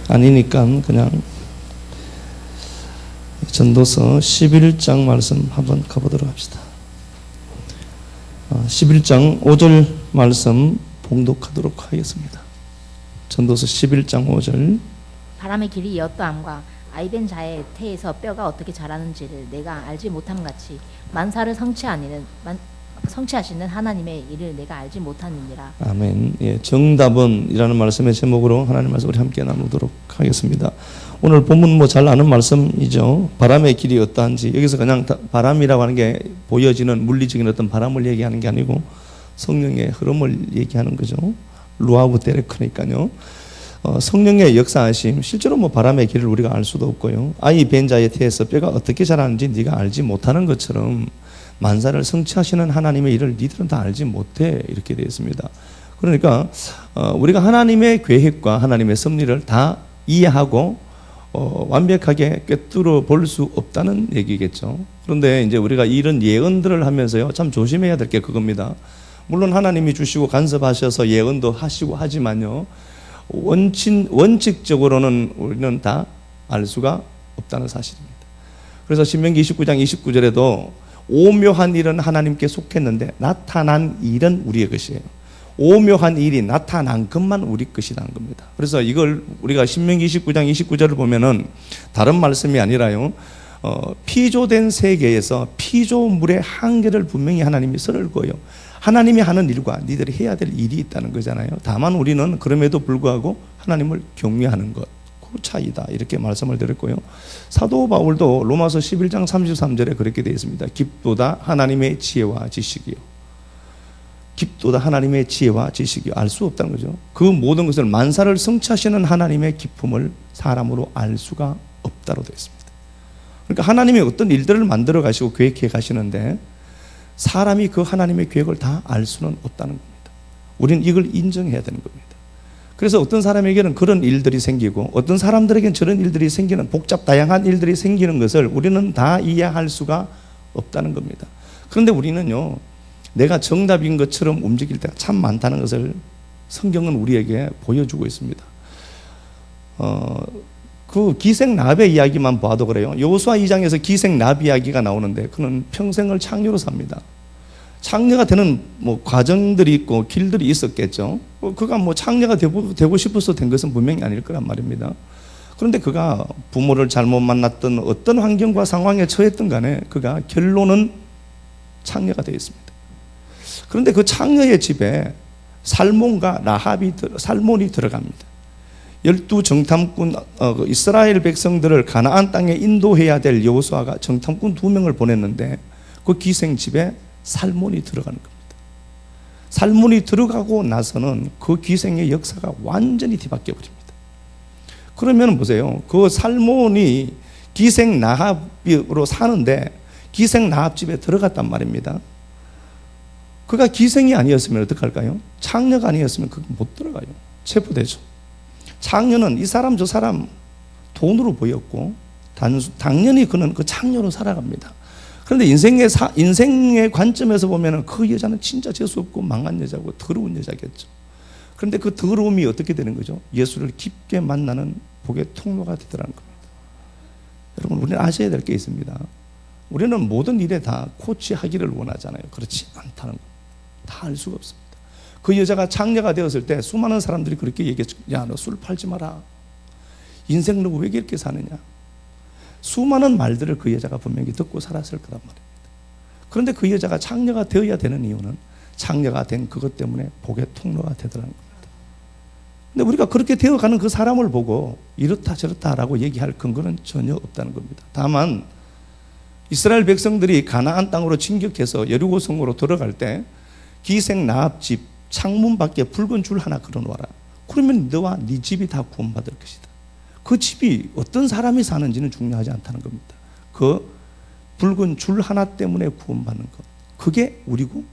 아니니까 그냥 전도서 11장 말씀 한번 가보도록 합시다. 11장 5절 말씀 봉독하도록 하겠습니다. 전도서 11장 5절. 바람의 길이 여떠함과 아이벤 자의 태에서 뼈가 어떻게 자라는지를 내가 알지 못함 같이 만사를 성취하시는 하나님의 일을 내가 알지 못하느니라. 아멘. 예, 정답은 이라는 말씀의 제목으로 하나님 말씀 우리 함께 나누도록 하겠습니다. 오늘 본문 잘 아는 말씀이죠. 바람의 길이 어떠한지. 여기서 그냥 바람이라고 하는 게 보여지는 물리적인 어떤 바람을 얘기하는 게 아니고 성령의 흐름을 얘기하는 거죠. 루아브 데레크니까요. 성령의 역사하심, 실제로 바람의 길을 우리가 알 수도 없고요. 아이 벤 자의 태에서 뼈가 어떻게 자라는지 네가 알지 못하는 것처럼 만사를 성취하시는 하나님의 일을 니들은 다 알지 못해, 이렇게 되어 있습니다. 그러니까 우리가 하나님의 계획과 하나님의 섭리를 다 이해하고 완벽하게 꿰뚫어 볼 수 없다는 얘기겠죠. 그런데 이제 우리가 이런 예언들을 하면서요, 참 조심해야 될 게 그겁니다. 물론 하나님이 주시고 간섭하셔서 예언도 하시고 하지만요, 원칙적으로는 우리는 다 알 수가 없다는 사실입니다. 그래서 신명기 29장 29절에도 오묘한 일은 하나님께 속했는데 나타난 일은 우리의 것이에요. 오묘한 일이 나타난 것만 우리 것이라는 겁니다. 그래서 이걸 우리가 신명기 29장 29절을 보면은 다른 말씀이 아니라요, 피조된 세계에서 피조물의 한계를 분명히 하나님이 선을 그어요. 하나님이 하는 일과 니들이 해야 될 일이 있다는 거잖아요. 다만 우리는 그럼에도 불구하고 하나님을 경외하는 것, 그 차이다, 이렇게 말씀을 드렸고요. 사도 바울도 로마서 11장 33절에 그렇게 되어 있습니다. 깊도다 하나님의 지혜와 지식이요. 깊도다 하나님의 지혜와 지식이요. 알 수 없다는 거죠. 그 모든 것을 만사를 성취하시는 하나님의 기품을 사람으로 알 수가 없다로 되어 있습니다. 그러니까 하나님이 어떤 일들을 만들어 가시고 계획해 가시는데 사람이 그 하나님의 계획을 다 알 수는 없다는 겁니다. 우리는 이걸 인정해야 되는 겁니다. 그래서 어떤 사람에게는 그런 일들이 생기고 어떤 사람들에게는 저런 일들이 생기는, 복잡 다양한 일들이 생기는 것을 우리는 다 이해할 수가 없다는 겁니다. 그런데 우리는요, 내가 정답인 것처럼 움직일 때가 참 많다는 것을 성경은 우리에게 보여주고 있습니다. 그 기생나비의 이야기만 봐도 그래요. 여호수아 2장에서 기생나비 이야기가 나오는데 그는 평생을 창녀로 삽니다. 창녀가 되는 과정들이 있고 길들이 있었겠죠. 그가 창녀가 되고 싶어서 된 것은 분명히 아닐 거란 말입니다. 그런데 그가 부모를 잘못 만났던 어떤 환경과 상황에 처했던 간에 그가 결론은 창녀가 되어 있습니다. 그런데 그 창녀의 집에 살몬과 살몬이 들어갑니다. 12 정탐꾼, 이스라엘 백성들을 가나안 땅에 인도해야 될 여호수아가 정탐꾼 2명을 보냈는데 그 기생 집에 살몬이 들어가는 겁니다. 살몬이 들어가고 나서는 그 기생의 역사가 완전히 뒤바뀌어 버립니다. 그러면 보세요. 그 살몬이 기생 나합으로 사는데 기생 나합 집에 들어갔단 말입니다. 그가 기생이 아니었으면 어떡할까요? 창녀가 아니었으면 그거 못 들어가요. 체포되죠. 창녀는 이 사람 저 사람 돈으로 보였고 당연히 그는 그 창녀로 살아갑니다. 그런데 인생의 관점에서 보면 그 여자는 진짜 재수없고 망한 여자고 더러운 여자겠죠. 그런데 그 더러움이 어떻게 되는 거죠? 예수를 깊게 만나는 복의 통로가 되더라는 겁니다. 여러분, 우리는 아셔야 될 게 있습니다. 우리는 모든 일에 다 코치하기를 원하잖아요. 그렇지 않다는 것. 다 알 수가 없습니다. 그 여자가 창녀가 되었을 때 수많은 사람들이 그렇게 얘기했죠. 야, 너 술 팔지 마라. 인생 너 왜 이렇게 사느냐. 수많은 말들을 그 여자가 분명히 듣고 살았을 거란 말입니다. 그런데 그 여자가 창녀가 되어야 되는 이유는 창녀가 된 그것 때문에 복의 통로가 되더라는 겁니다. 근데 우리가 그렇게 되어가는 그 사람을 보고 이렇다 저렇다라고 얘기할 근거는 전혀 없다는 겁니다. 다만 이스라엘 백성들이 가나안 땅으로 진격해서 여리고 성으로 들어갈 때 기생 나합 집 창문 밖에 붉은 줄 하나 걸어놓아라. 그러면 너와 네 집이 다 구원받을 것이다. 그 집이 어떤 사람이 사는지는 중요하지 않다는 겁니다. 그 붉은 줄 하나 때문에 구원받는 것, 그게 우리고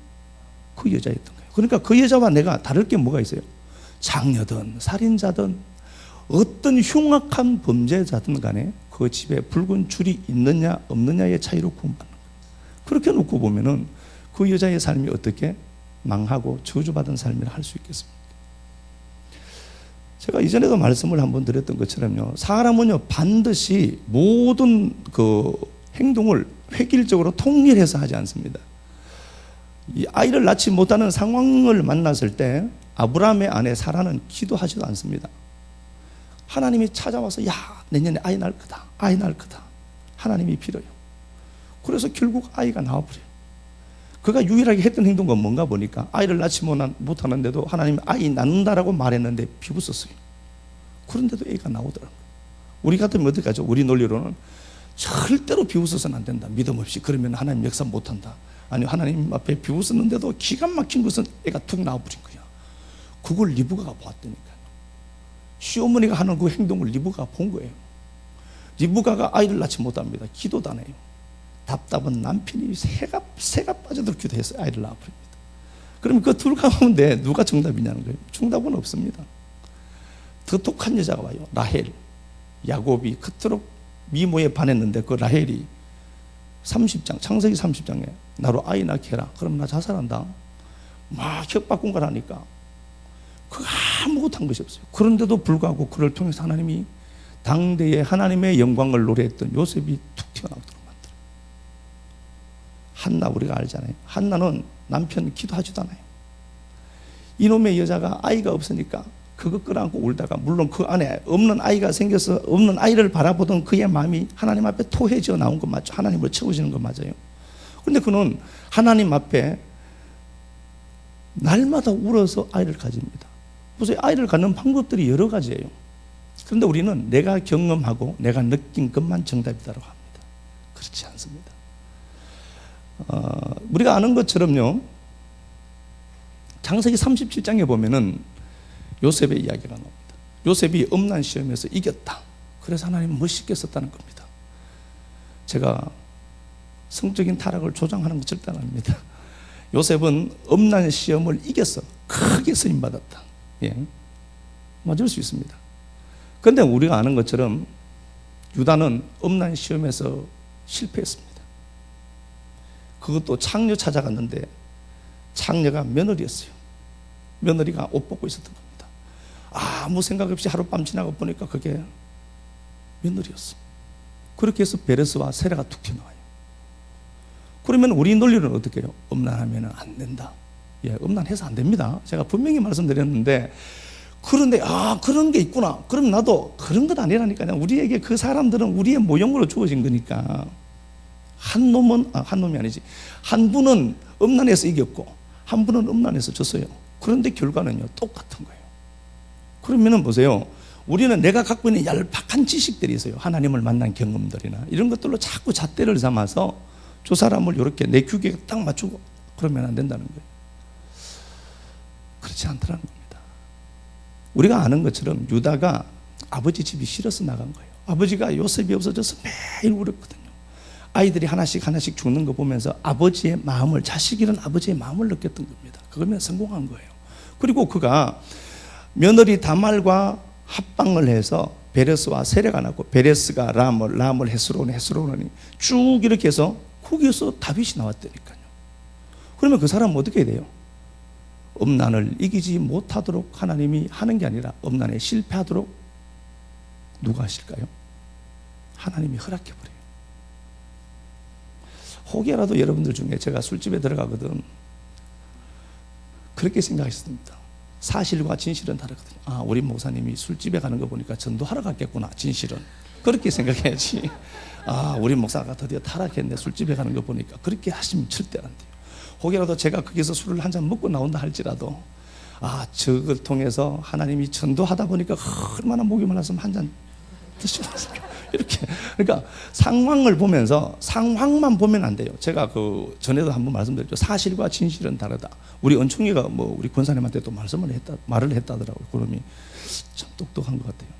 그 여자였던 거예요. 그러니까 그 여자와 내가 다를 게 뭐가 있어요? 장녀든 살인자든 어떤 흉악한 범죄자든 간에 그 집에 붉은 줄이 있느냐 없느냐의 차이로 구원받는 거예요. 그렇게 놓고 보면은 그 여자의 삶이 어떻게 망하고 저주받은 삶을 할 수 있겠습니까? 제가 이전에도 말씀을 한번 드렸던 것처럼요, 사람은요 반드시 모든 그 행동을 획일적으로 통일해서 하지 않습니다. 이 아이를 낳지 못하는 상황을 만났을 때 아브라함의 아내 사라는 기도하지도 않습니다. 하나님이 찾아와서 야 내년에 아이 낳을 거다, 아이 낳을 거다, 하나님이 빌어요. 그래서 결국 아이가 나와버려요. 그가 유일하게 했던 행동은 뭔가 보니까 아이를 낳지 못하는데도 하나님이 아이 낳는다라고 말했는데 비웃었어요. 그런데도 애가 나오더라고요. 우리 같으면 어떻게 하죠? 우리 논리로는 절대로 비웃어서는 안 된다, 믿음 없이. 그러면 하나님 역사 못한다. 아니, 하나님 앞에 비웃었는데도 기가 막힌 것은 애가 툭 나와버린 거야. 그걸 리브가가 보았다니까요. 시어머니가 하는 그 행동을 리브가가 본 거예요. 리브가가 아이를 낳지 못합니다. 기도도 안 해요. 답답한 남편이 새가 빠져들 기도해서 아이를 낳아버립니다. 그럼 그 둘 가운데 누가 정답이냐는 거예요. 정답은 없습니다. 더 독한 여자가 와요. 라헬. 야곱이 그토록 미모에 반했는데 그 라헬이 30장, 창세기 30장에 나로 아이 낳게 해라. 그럼 나 자살한다. 막 협박공갈하니까 그 아무것도 한 것이 없어요. 그런데도 불구하고 그를 통해서 하나님이 당대에 하나님의 영광을 노래했던 요셉이 툭 튀어나오도록 만들어요. 한나 우리가 알잖아요. 한나는 남편 기도하지도 않아요. 이놈의 여자가 아이가 없으니까 그거 끌어안고 울다가, 물론 그 안에 없는 아이가 생겨서 없는 아이를 바라보던 그의 마음이 하나님 앞에 토해져 나온 것 맞죠? 하나님을 채워지는 것 맞아요. 그런데 그는 하나님 앞에 날마다 울어서 아이를 가집니다. 보세요. 아이를 갖는 방법들이 여러 가지예요. 그런데 우리는 내가 경험하고 내가 느낀 것만 정답이라고 합니다. 그렇지 않습니다. 우리가 아는 것처럼요, 창세기 37장에 보면은 요셉의 이야기가 나옵니다. 요셉이 엄난 시험에서 이겼다. 그래서 하나님은 멋있게 썼다는 겁니다. 제가 성적인 타락을 조장하는 거 절대 안 합니다. 요셉은 엄난 시험을 이겼어. 크게 쓰임받았다. 예, 맞을 수 있습니다. 그런데 우리가 아는 것처럼 유다는 엄난 시험에서 실패했습니다. 그것도 창녀 찾아갔는데 창녀가 며느리였어요. 며느리가 옷 벗고 있었던 겁니다. 아무 생각 없이 하룻밤 지나고 보니까 그게 며느리였어. 그렇게 해서 베레스와 세라가 툭 튀어나와요. 그러면 우리 논리는 어떻게 해요? 음란하면 안 된다. 예, 음란해서 안 됩니다. 제가 분명히 말씀드렸는데, 그런데 그런 게 있구나. 그럼 나도 그런 건 아니라니까요. 우리에게 그 사람들은 우리의 모형으로 주어진 거니까. 한 놈이 아니지. 한 분은 음란해서 이겼고 한 분은 음란해서 졌어요. 그런데 결과는요 똑같은 거예요. 그러면은 보세요. 우리는 내가 갖고 있는 얄팍한 지식들이 있어요. 하나님을 만난 경험들이나 이런 것들로 자꾸 잣대를 삼아서 저 사람을 이렇게 내 규격에 딱 맞추고 그러면 안 된다는 거예요. 그렇지 않더라는 겁니다. 우리가 아는 것처럼 유다가 아버지 집이 싫어서 나간 거예요. 아버지가 요셉이 없어져서 매일 울었거든요. 아이들이 하나씩 죽는 거 보면서 아버지의 마음을, 자식 잃은 아버지의 마음을 느꼈던 겁니다. 그거면 성공한 거예요. 그리고 그가 며느리 다말과 합방을 해서 베레스와 세레가 났고, 베레스가 람을 헤스론이 쭉 이렇게 해서 거기에서 다윗이 나왔다니까요. 그러면 그 사람은 어떻게 해야 돼요? 음란을 이기지 못하도록 하나님이 하는 게 아니라 음란에 실패하도록 누가 하실까요? 하나님이 허락해버려요. 혹여라도 여러분들 중에 제가 술집에 들어가거든 그렇게 생각했습니다. 사실과 진실은 다르거든요. 우리 목사님이 술집에 가는 거 보니까 전도하러 갔겠구나. 진실은 그렇게 생각해야지. 우리 목사가 드디어 타락했네. 술집에 가는 거 보니까. 그렇게 하시면 절대 안 돼요. 혹여라도 제가 거기서 술을 한 잔 먹고 나온다 할지라도 저걸 통해서 하나님이 전도하다 보니까 얼마나 목이 말랐으면 한 잔 드시겠습니까? 이렇게. 그러니까 상황을 보면서 상황만 보면 안 돼요. 제가 그 전에도 한번 말씀드렸죠. 사실과 진실은 다르다. 우리 은총이가 우리 권사님한테 또 말을 했다더라고요. 그놈이 참 똑똑한 것 같아요.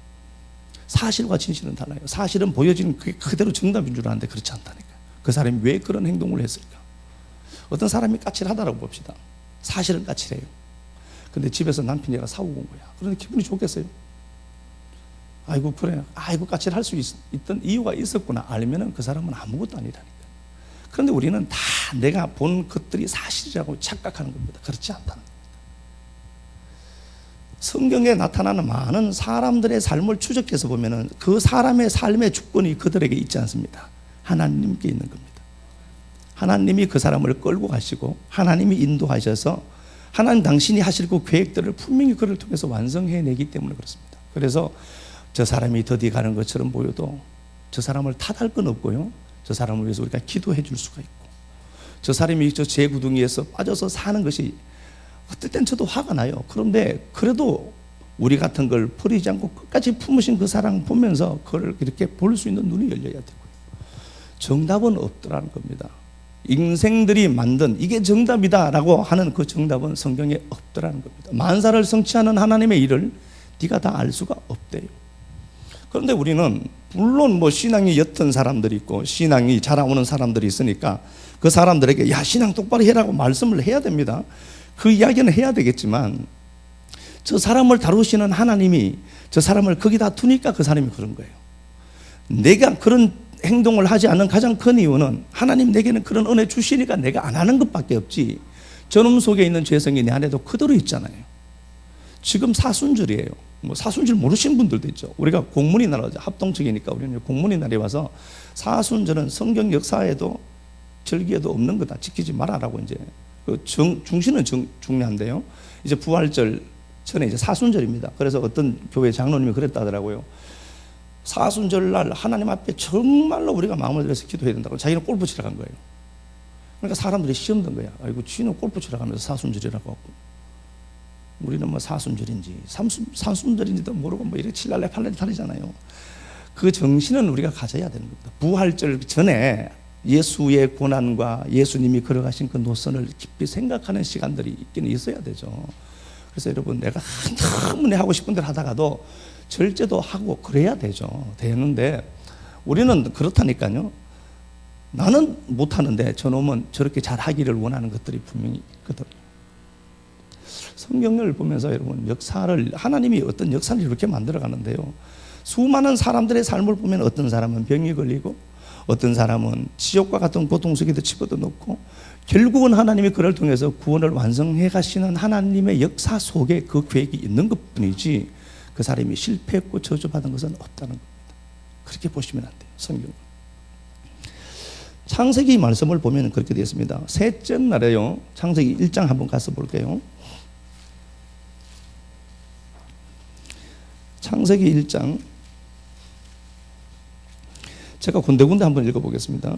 사실과 진실은 달라요. 사실은 보여지는 그게 그대로 정답인 줄 아는데 그렇지 않다니까. 그 사람이 왜 그런 행동을 했을까? 어떤 사람이 까칠하다라고 봅시다. 사실은 까칠해요. 근데 집에서 남편이 얘가 사오고 온 거야. 그런데 기분이 좋겠어요? 아이고 그래. 까칠할 수 있던 이유가 있었구나. 알면은 그 사람은 아무것도 아니라니까. 그런데 우리는 다 내가 본 것들이 사실이라고 착각하는 겁니다. 그렇지 않다는 겁니다. 성경에 나타나는 많은 사람들의 삶을 추적해서 보면은 그 사람의 삶의 주권이 그들에게 있지 않습니다. 하나님께 있는 겁니다. 하나님이 그 사람을 끌고 가시고 하나님이 인도하셔서 하나님 당신이 하실 그 계획들을 분명히 그를 통해서 완성해내기 때문에 그렇습니다. 그래서 저 사람이 더디 가는 것처럼 보여도 저 사람을 탓할 건 없고요. 저 사람을 위해서 우리가 기도해 줄 수가 있고, 저 사람이 저 재구둥이에서 빠져서 사는 것이 어떨 땐 저도 화가 나요. 그런데 그래도 우리 같은 걸 버리지 않고 끝까지 품으신 그 사랑 보면서 그걸 이렇게 볼 수 있는 눈이 열려야 되고요. 정답은 없더라는 겁니다. 인생들이 만든 이게 정답이다라고 하는 그 정답은 성경에 없더라는 겁니다. 만사를 성취하는 하나님의 일을 네가 다 알 수가 없대요. 그런데 우리는 물론 뭐 신앙이 옅은 사람들이 있고 신앙이 자라오는 사람들이 있으니까 그 사람들에게 야 신앙 똑바로 해라고 말씀을 해야 됩니다. 그 이야기는 해야 되겠지만 저 사람을 다루시는 하나님이 저 사람을 거기다 두니까 그 사람이 그런 거예요. 내가 그런 행동을 하지 않는 가장 큰 이유는 하나님 내게는 그런 은혜 주시니까 내가 안 하는 것밖에 없지, 저놈 속에 있는 죄성이 내 안에도 그대로 있잖아요. 지금 사순절이에요. 뭐 사순절 모르시는 분들도 있죠. 우리가 공문이 날아오죠. 합동측이니까 우리는 공문이 날이 와서 사순절은 성경 역사에도 절기에도 없는 거다, 지키지 말아라고 이제 그 중시는 중요한데요. 이제 부활절 전에 이제 사순절입니다. 그래서 어떤 교회 장로님이 그랬다 하더라고요. 사순절 날 하나님 앞에 정말로 우리가 마음을 들여서 기도해야 된다고. 자기는 골프 치러 간 거예요. 그러니까 사람들이 시험 든 거야. 아이고 쥐는 골프 치러 가면서 사순절이라고 하고 우리는 뭐 사순절인지 삼순절인지도 모르고 뭐 이렇게 칠날래 팔날래 다르잖아요. 그 정신은 우리가 가져야 되는 겁니다. 부활절 전에 예수의 고난과 예수님이 걸어가신 그 노선을 깊이 생각하는 시간들이 있기는 있어야 되죠. 그래서 여러분, 내가 너무 하고 싶은 대로 하다가도 절제도 하고 그래야 되죠. 되는데 우리는 그렇다니까요. 나는 못하는데 저놈은 저렇게 잘하기를 원하는 것들이 분명히 있거든요. 성경을 보면서 여러분, 역사를 하나님이 어떤 역사를 이렇게 만들어 가는데요. 수많은 사람들의 삶을 보면 어떤 사람은 병이 걸리고 어떤 사람은 지옥과 같은 고통 속에도 집어도 넣고, 결국은 하나님이 그를 통해서 구원을 완성해 가시는 하나님의 역사 속에 그 계획이 있는 것뿐이지 그 사람이 실패했고 저주받은 것은 없다는 겁니다. 그렇게 보시면 안 돼요. 성경. 창세기 말씀을 보면 그렇게 되어 있습니다. 셋째 날에요. 창세기 1장 한번 가서 볼게요. 창세기 1장 제가 군데군데 한번 읽어보겠습니다.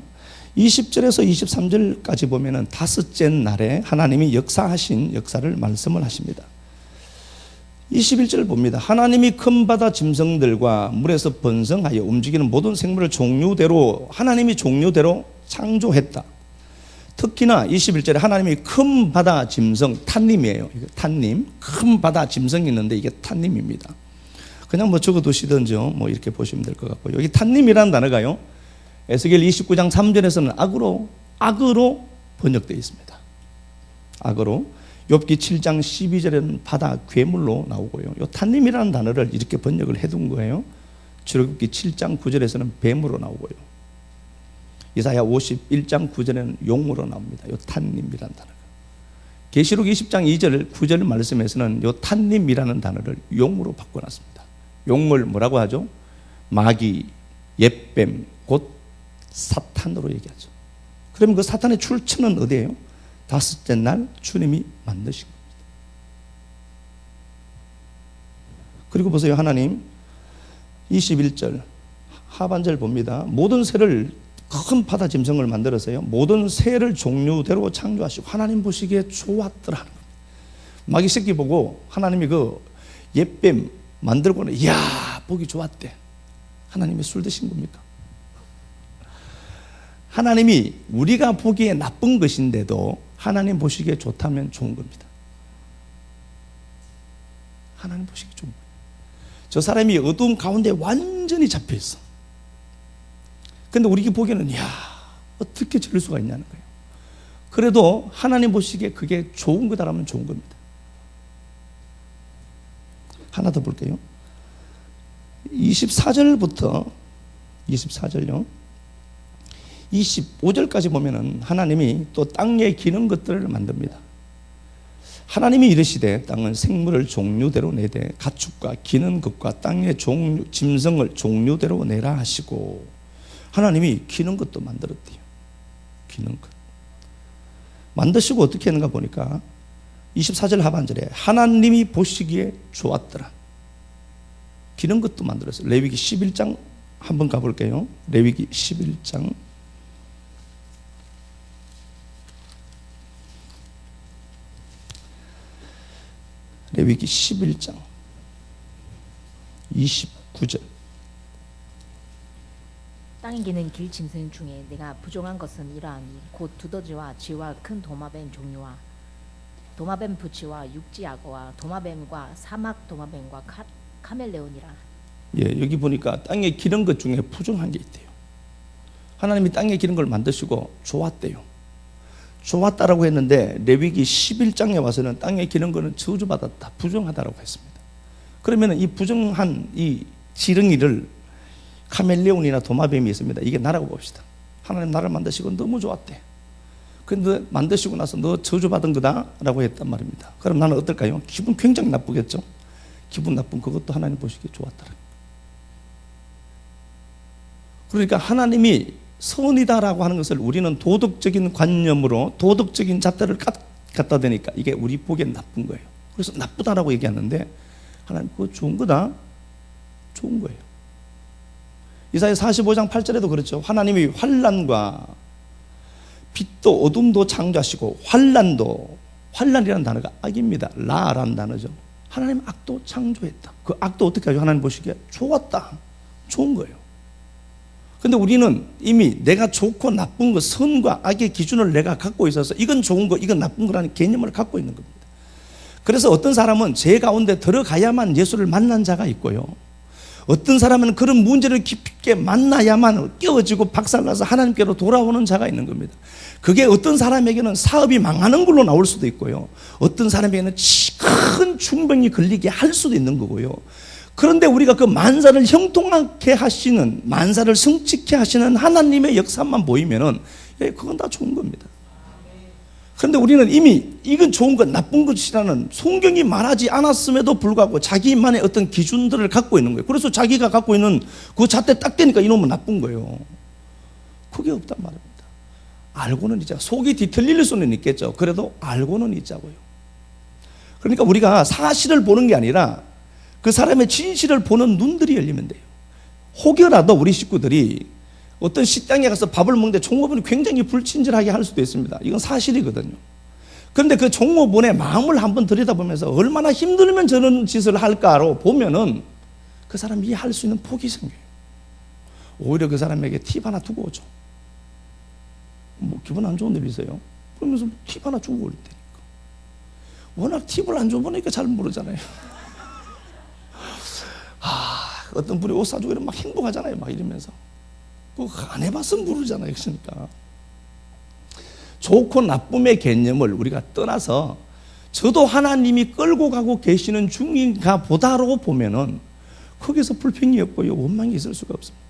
20절에서 23절까지 보면은 다섯째 날에 하나님이 역사하신 역사를 말씀을 하십니다. 21절 봅니다. 하나님이 큰 바다 짐승들과 물에서 번성하여 움직이는 모든 생물을 종류대로 하나님이 종류대로 창조했다. 특히나 21절에 하나님이 큰 바다 짐승, 탄님이에요. 탄님, 큰 바다 짐승이 있는데 이게 탄님입니다. 그냥 뭐 적어두시든지요. 뭐 이렇게 보시면 될 것 같고, 여기 탄님이라는 단어가요, 에스겔 29장 3절에서는 악으로 번역되어 있습니다. 악으로. 욥기 7장 12절에는 바다 괴물로 나오고요. 이 탄님이라는 단어를 이렇게 번역을 해둔 거예요. 출애굽기 7장 9절에서는 뱀으로 나오고요. 이사야 51장 9절에는 용으로 나옵니다. 이 탄님이라는 단어가. 계시록 20장 2절 9절 말씀에서는 이 탄님이라는 단어를 용으로 바꿔놨습니다. 용을 뭐라고 하죠? 마귀, 옛뱀, 곧 사탄으로 얘기하죠. 그러면 그 사탄의 출처는 어디예요? 다섯째 날 주님이 만드신 겁니다. 그리고 보세요. 하나님 21절 하반절 봅니다. 모든 새를, 큰 바다 짐승을 만들어서요, 모든 새를 종류대로 창조하시고 하나님 보시기에 좋았더라 하는 겁니다. 마귀 새끼 보고 하나님이 그 옛뱀 만들고는 이야 보기 좋았대. 하나님이 술 드신 겁니까? 하나님이 우리가 보기에 나쁜 것인데도 하나님 보시기에 좋다면 좋은 겁니다. 하나님 보시기에 좋은 거예요. 저 사람이 어두운 가운데 완전히 잡혀있어. 근데 우리가 보기에는 이야 어떻게 저럴 수가 있냐는 거예요. 그래도 하나님 보시기에 그게 좋은 거다라면 좋은 겁니다. 하나 더 볼게요. 24절부터 24절요 25절까지 보면은 하나님이 또 땅에 기는 것들을 만듭니다. 하나님이 이르시되 땅은 생물을 종류대로 내되 가축과 기는 것과 땅의 종류 짐승을 종류대로 내라 하시고, 하나님이 기는 것도 만들었대요. 기는 것 만드시고 어떻게 했는가 보니까 24절 하반절에 하나님이 보시기에 좋았더라. 기는 것도 만들었어요. 레위기 11장 한번 가볼게요. 레위기 11장 레위기 11장 29절. 땅에 기는 길 짐승 중에 내가 부정한 것은 이러하니 곧 두더지와 쥐와 큰 도마뱀 종류와 도마뱀 부치와 육지악어와 도마뱀과 사막 도마뱀과 카멜레온이라. 예, 여기 보니까 땅에 기른 것 중에 부정한 게 있대요. 하나님이 땅에 기른 걸 만드시고 좋았대요. 좋았다라고 했는데 레위기 11장에 와서는 땅에 기른 거는 저주받았다, 부정하다라고 했습니다. 그러면 이 부정한 이 지렁이를 카멜레온이나 도마뱀이 있습니다. 이게 나라고 봅시다. 하나님 나를 만드시고 너무 좋았대. 근데 만드시고 나서 너 저주받은 거다라고 했단 말입니다. 그럼 나는 어떨까요? 기분 굉장히 나쁘겠죠. 기분 나쁜 그것도 하나님 보시기에 좋았더라. 그러니까 하나님이 선이다라고 하는 것을 우리는 도덕적인 관념으로 도덕적인 잣대를 갖다 대니까 이게 우리 보기엔 나쁜 거예요. 그래서 나쁘다라고 얘기하는데 하나님 그거 좋은 거다, 좋은 거예요. 이사야 45장 8절에도 그렇죠. 하나님이 환난과 빛도 어둠도 창조하시고 환난이라는 단어가 악입니다. 라라는 단어죠. 하나님 악도 창조했다. 그 악도 어떻게 하죠? 하나님 보시기에 좋았다, 좋은 거예요. 근데 우리는 이미 내가 좋고 나쁜 거, 선과 악의 기준을 내가 갖고 있어서 이건 좋은 거, 이건 나쁜 거라는 개념을 갖고 있는 겁니다. 그래서 어떤 사람은 죄 가운데 들어가야만 예수를 만난 자가 있고요. 어떤 사람은 그런 문제를 깊이 있게 만나야만 깨어지고 박살나서 하나님께로 돌아오는 자가 있는 겁니다. 그게 어떤 사람에게는 사업이 망하는 걸로 나올 수도 있고요. 어떤 사람에게는 큰 중병이 걸리게 할 수도 있는 거고요. 그런데 우리가 그 만사를 형통하게 하시는, 만사를 성취케 하시는 하나님의 역사만 보이면은 그건 다 좋은 겁니다. 그런데 우리는 이미 이건 좋은 것, 나쁜 것이라는 성경이 말하지 않았음에도 불구하고 자기만의 어떤 기준들을 갖고 있는 거예요. 그래서 자기가 갖고 있는 그 잣대 딱 되니까 이놈은 나쁜 거예요. 그게 없단 말입니다. 알고는 있자. 속이 뒤틀릴 수는 있겠죠. 그래도 알고는 있자고요. 그러니까 우리가 사실을 보는 게 아니라 그 사람의 진실을 보는 눈들이 열리면 돼요. 혹여라도 우리 식구들이 어떤 식당에 가서 밥을 먹는데 종업원이 굉장히 불친절하게 할 수도 있습니다. 이건 사실이거든요. 그런데 그 종업원의 마음을 한번 들여다보면서 얼마나 힘들면 저런 짓을 할까로 보면은 그 사람이 이해할 수 있는 폭이 생겨요. 오히려 그 사람에게 팁 하나 두고 오죠. 뭐 기분 안 좋은 일 있어요? 그러면서 팁 하나 주고 올 테니까. 워낙 팁을 안 줘보니까 잘 모르잖아요. 어떤 분이 옷 사주고 이러면 막 행복하잖아요. 막 이러면서. 그거 안 해봤으면 모르잖아요. 그러니까. 좋고 나쁨의 개념을 우리가 떠나서 저도 하나님이 끌고 가고 계시는 중인가 보다로 보면은 거기서 불평이 없고요. 원망이 있을 수가 없습니다.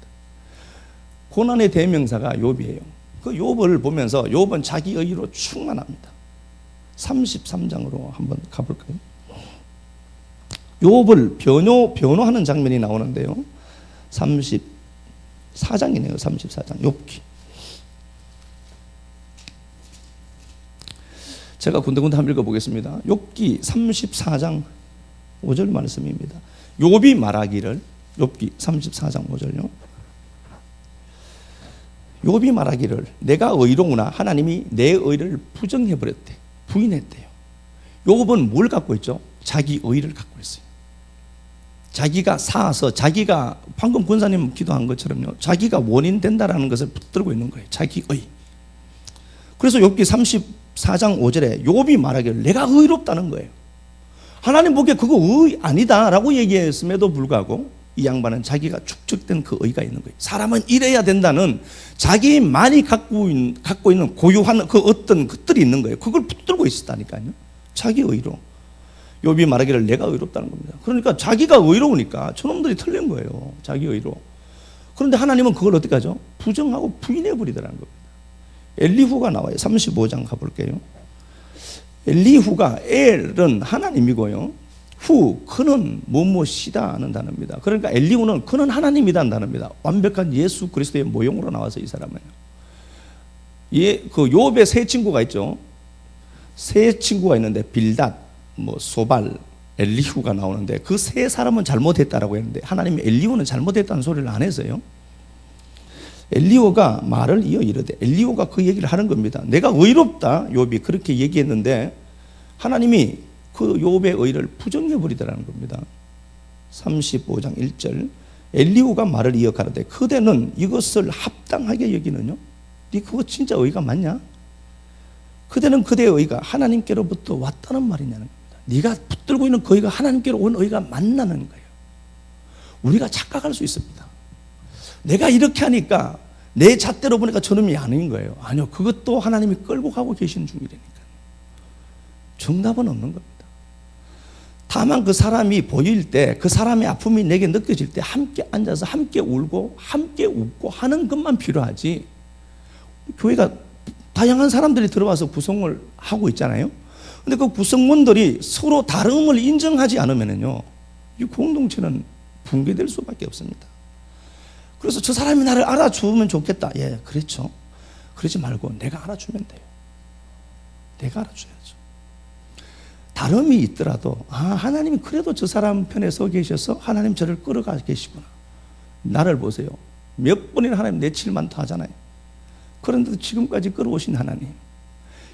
고난의 대명사가 욥이에요. 그 욥을 보면서 욥은 자기 의로 충만합니다. 33장으로 한번 가볼까요? 욥을 변호하는 장면이 나오는데요. 34장이네요. 34장 욥기. 제가 군데군데 한번 읽어보겠습니다. 욥기 34장 5절 말씀입니다. 욥이 말하기를, 욥기 34장 5절요. 욥이 말하기를 내가 의로우나 하나님이 내 의를 부정해버렸대. 부인했대요. 욥은 뭘 갖고 있죠? 자기 의를 갖고 있어요. 자기가 사서 자기가 방금 권사님 기도한 것처럼요. 자기가 원인 된다라는 것을 붙들고 있는 거예요. 자기 의. 그래서 욥기 34장 5절에 욥이 말하기를 내가 의롭다는 거예요. 하나님 보기에 그거 의 아니다라고 얘기했음에도 불구하고 이 양반은 자기가 축적된 그 의가 있는 거예요. 사람은 이래야 된다는 자기만이 갖고 있는 고유한 그 어떤 것들이 있는 거예요. 그걸 붙들고 있었다니까요. 자기 의로. 욥이 말하기를 내가 의롭다는 겁니다. 그러니까 자기가 의로우니까 저놈들이 틀린 거예요. 자기 의로. 그런데 하나님은 그걸 어떻게 하죠? 부정하고 부인해버리더라는 겁니다. 엘리후가 나와요. 35장 가볼게요. 엘리후가 엘은 하나님이고요. 후 그는 무엇이다는 단어입니다. 그러니까 엘리후는 그는 하나님이다는 단어입니다. 완벽한 예수 그리스도의 모형으로 나와서 이 사람은 그 욥의 세 친구가 있죠. 세 친구가 있는데 빌닷, 소발, 엘리후가 나오는데 그 세 사람은 잘못했다라고 했는데 하나님이 엘리후는 잘못했다는 소리를 안 했어요. 엘리후가 말을 이어 이르되 엘리후가 그 얘기를 하는 겁니다. 내가 의롭다 욥이 그렇게 얘기했는데 하나님이 그 욥의 의를 부정해 버리더라는 겁니다. 35장 1절 엘리후가 말을 이어 가로되 그대는 이것을 합당하게 여기느냐? 네 그거 진짜 의가 맞냐? 그대는 그대의 의가 하나님께로부터 왔다는 말이냐는 겁니다. 네가 붙들고 있는 그 의가 하나님께로 온 의가 맞나는 거예요. 우리가 착각할 수 있습니다. 내가 이렇게 하니까 내 잣대로 보니까 저놈이 아닌 거예요. 아니요, 그것도 하나님이 끌고 가고 계시는 중이라니까요. 정답은 없는 겁니다. 다만 그 사람이 보일 때, 그 사람의 아픔이 내게 느껴질 때 함께 앉아서 함께 울고 함께 웃고 하는 것만 필요하지. 교회가 다양한 사람들이 들어와서 구성을 하고 있잖아요. 근데 그 구성원들이 서로 다름을 인정하지 않으면요, 이 공동체는 붕괴될 수밖에 없습니다. 그래서 저 사람이 나를 알아주면 좋겠다. 예, 그렇죠. 그러지 말고 내가 알아주면 돼요. 내가 알아줘야죠. 다름이 있더라도 하나님이 그래도 저 사람 편에 서 계셔서 하나님 저를 끌어가 계시구나. 나를 보세요. 몇 번이나 하나님 내칠만 더 하잖아요. 그런데도 지금까지 끌어오신 하나님.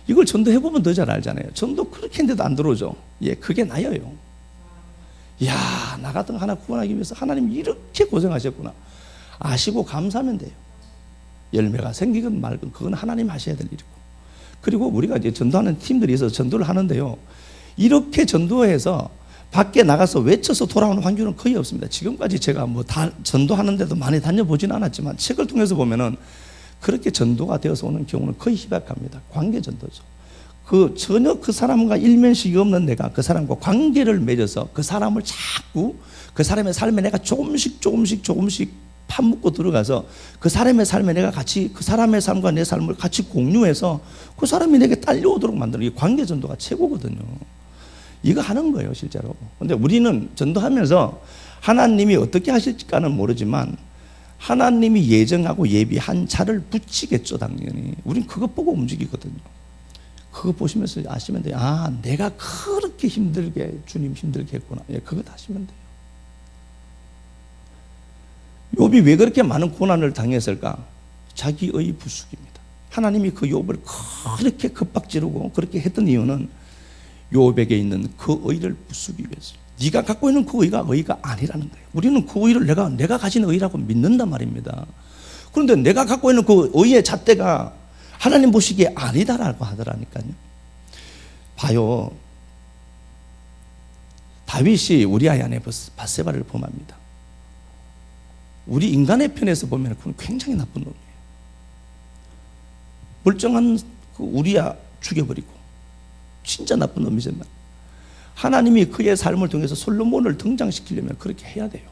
이걸 전도해보면 더 잘 알잖아요. 전도 그렇게 했는데도 안 들어오죠. 예, 그게 나여요. 이야, 나 같은 거 하나 구원하기 위해서 하나님 이렇게 고생하셨구나. 아시고 감사하면 돼요. 열매가 생기건 말건 그건 하나님 하셔야 될 일이고. 그리고 우리가 이제 전도하는 팀들이 있어서 전도를 하는데요. 이렇게 전도해서 밖에 나가서 외쳐서 돌아오는 환경은 거의 없습니다. 지금까지 제가 다 전도하는데도 많이 다녀보지는 않았지만 책을 통해서 보면은 그렇게 전도가 되어서 오는 경우는 거의 희박합니다. 관계 전도죠. 전혀 그 사람과 일면식이 없는 내가 그 사람과 관계를 맺어서 그 사람을 자꾸 그 사람의 삶에 내가 조금씩 파묻고 들어가서 그 사람의 삶에 내가 같이 그 사람의 삶과 내 삶을 같이 공유해서 그 사람이 내게 딸려오도록 만드는 이 관계 전도가 최고거든요. 이거 하는 거예요, 실제로. 근데 우리는 전도하면서 하나님이 어떻게 하실지는 모르지만 하나님이 예정하고 예비한 자를 붙이겠죠, 당연히. 우린 그것 보고 움직이거든요. 그거 보시면서 아시면 돼요. 내가 그렇게 힘들게 주님 힘들게 했구나. 예, 그것 아시면 돼요. 욥이 왜 그렇게 많은 고난을 당했을까? 자기의 부수기입니다. 하나님이 그 욥을 그렇게 급박지르고 그렇게 했던 이유는 욥에게 있는 그 의를 부수기 위해서. 네가 갖고 있는 그 의가 아니라는 거예요. 우리는 그 의를 내가 가진 의라고 믿는단 말입니다. 그런데 내가 갖고 있는 그 의의 잣대가 하나님 보시기에 아니다라고 하더라니까요. 봐요. 다윗이 우리아의 아내 밧세바를 범합니다. 우리 인간의 편에서 보면 그건 굉장히 나쁜 놈이에요. 멀쩡한 그 우리아 죽여버리고 진짜 나쁜 놈이지만 하나님이 그의 삶을 통해서 솔로몬을 등장시키려면 그렇게 해야 돼요.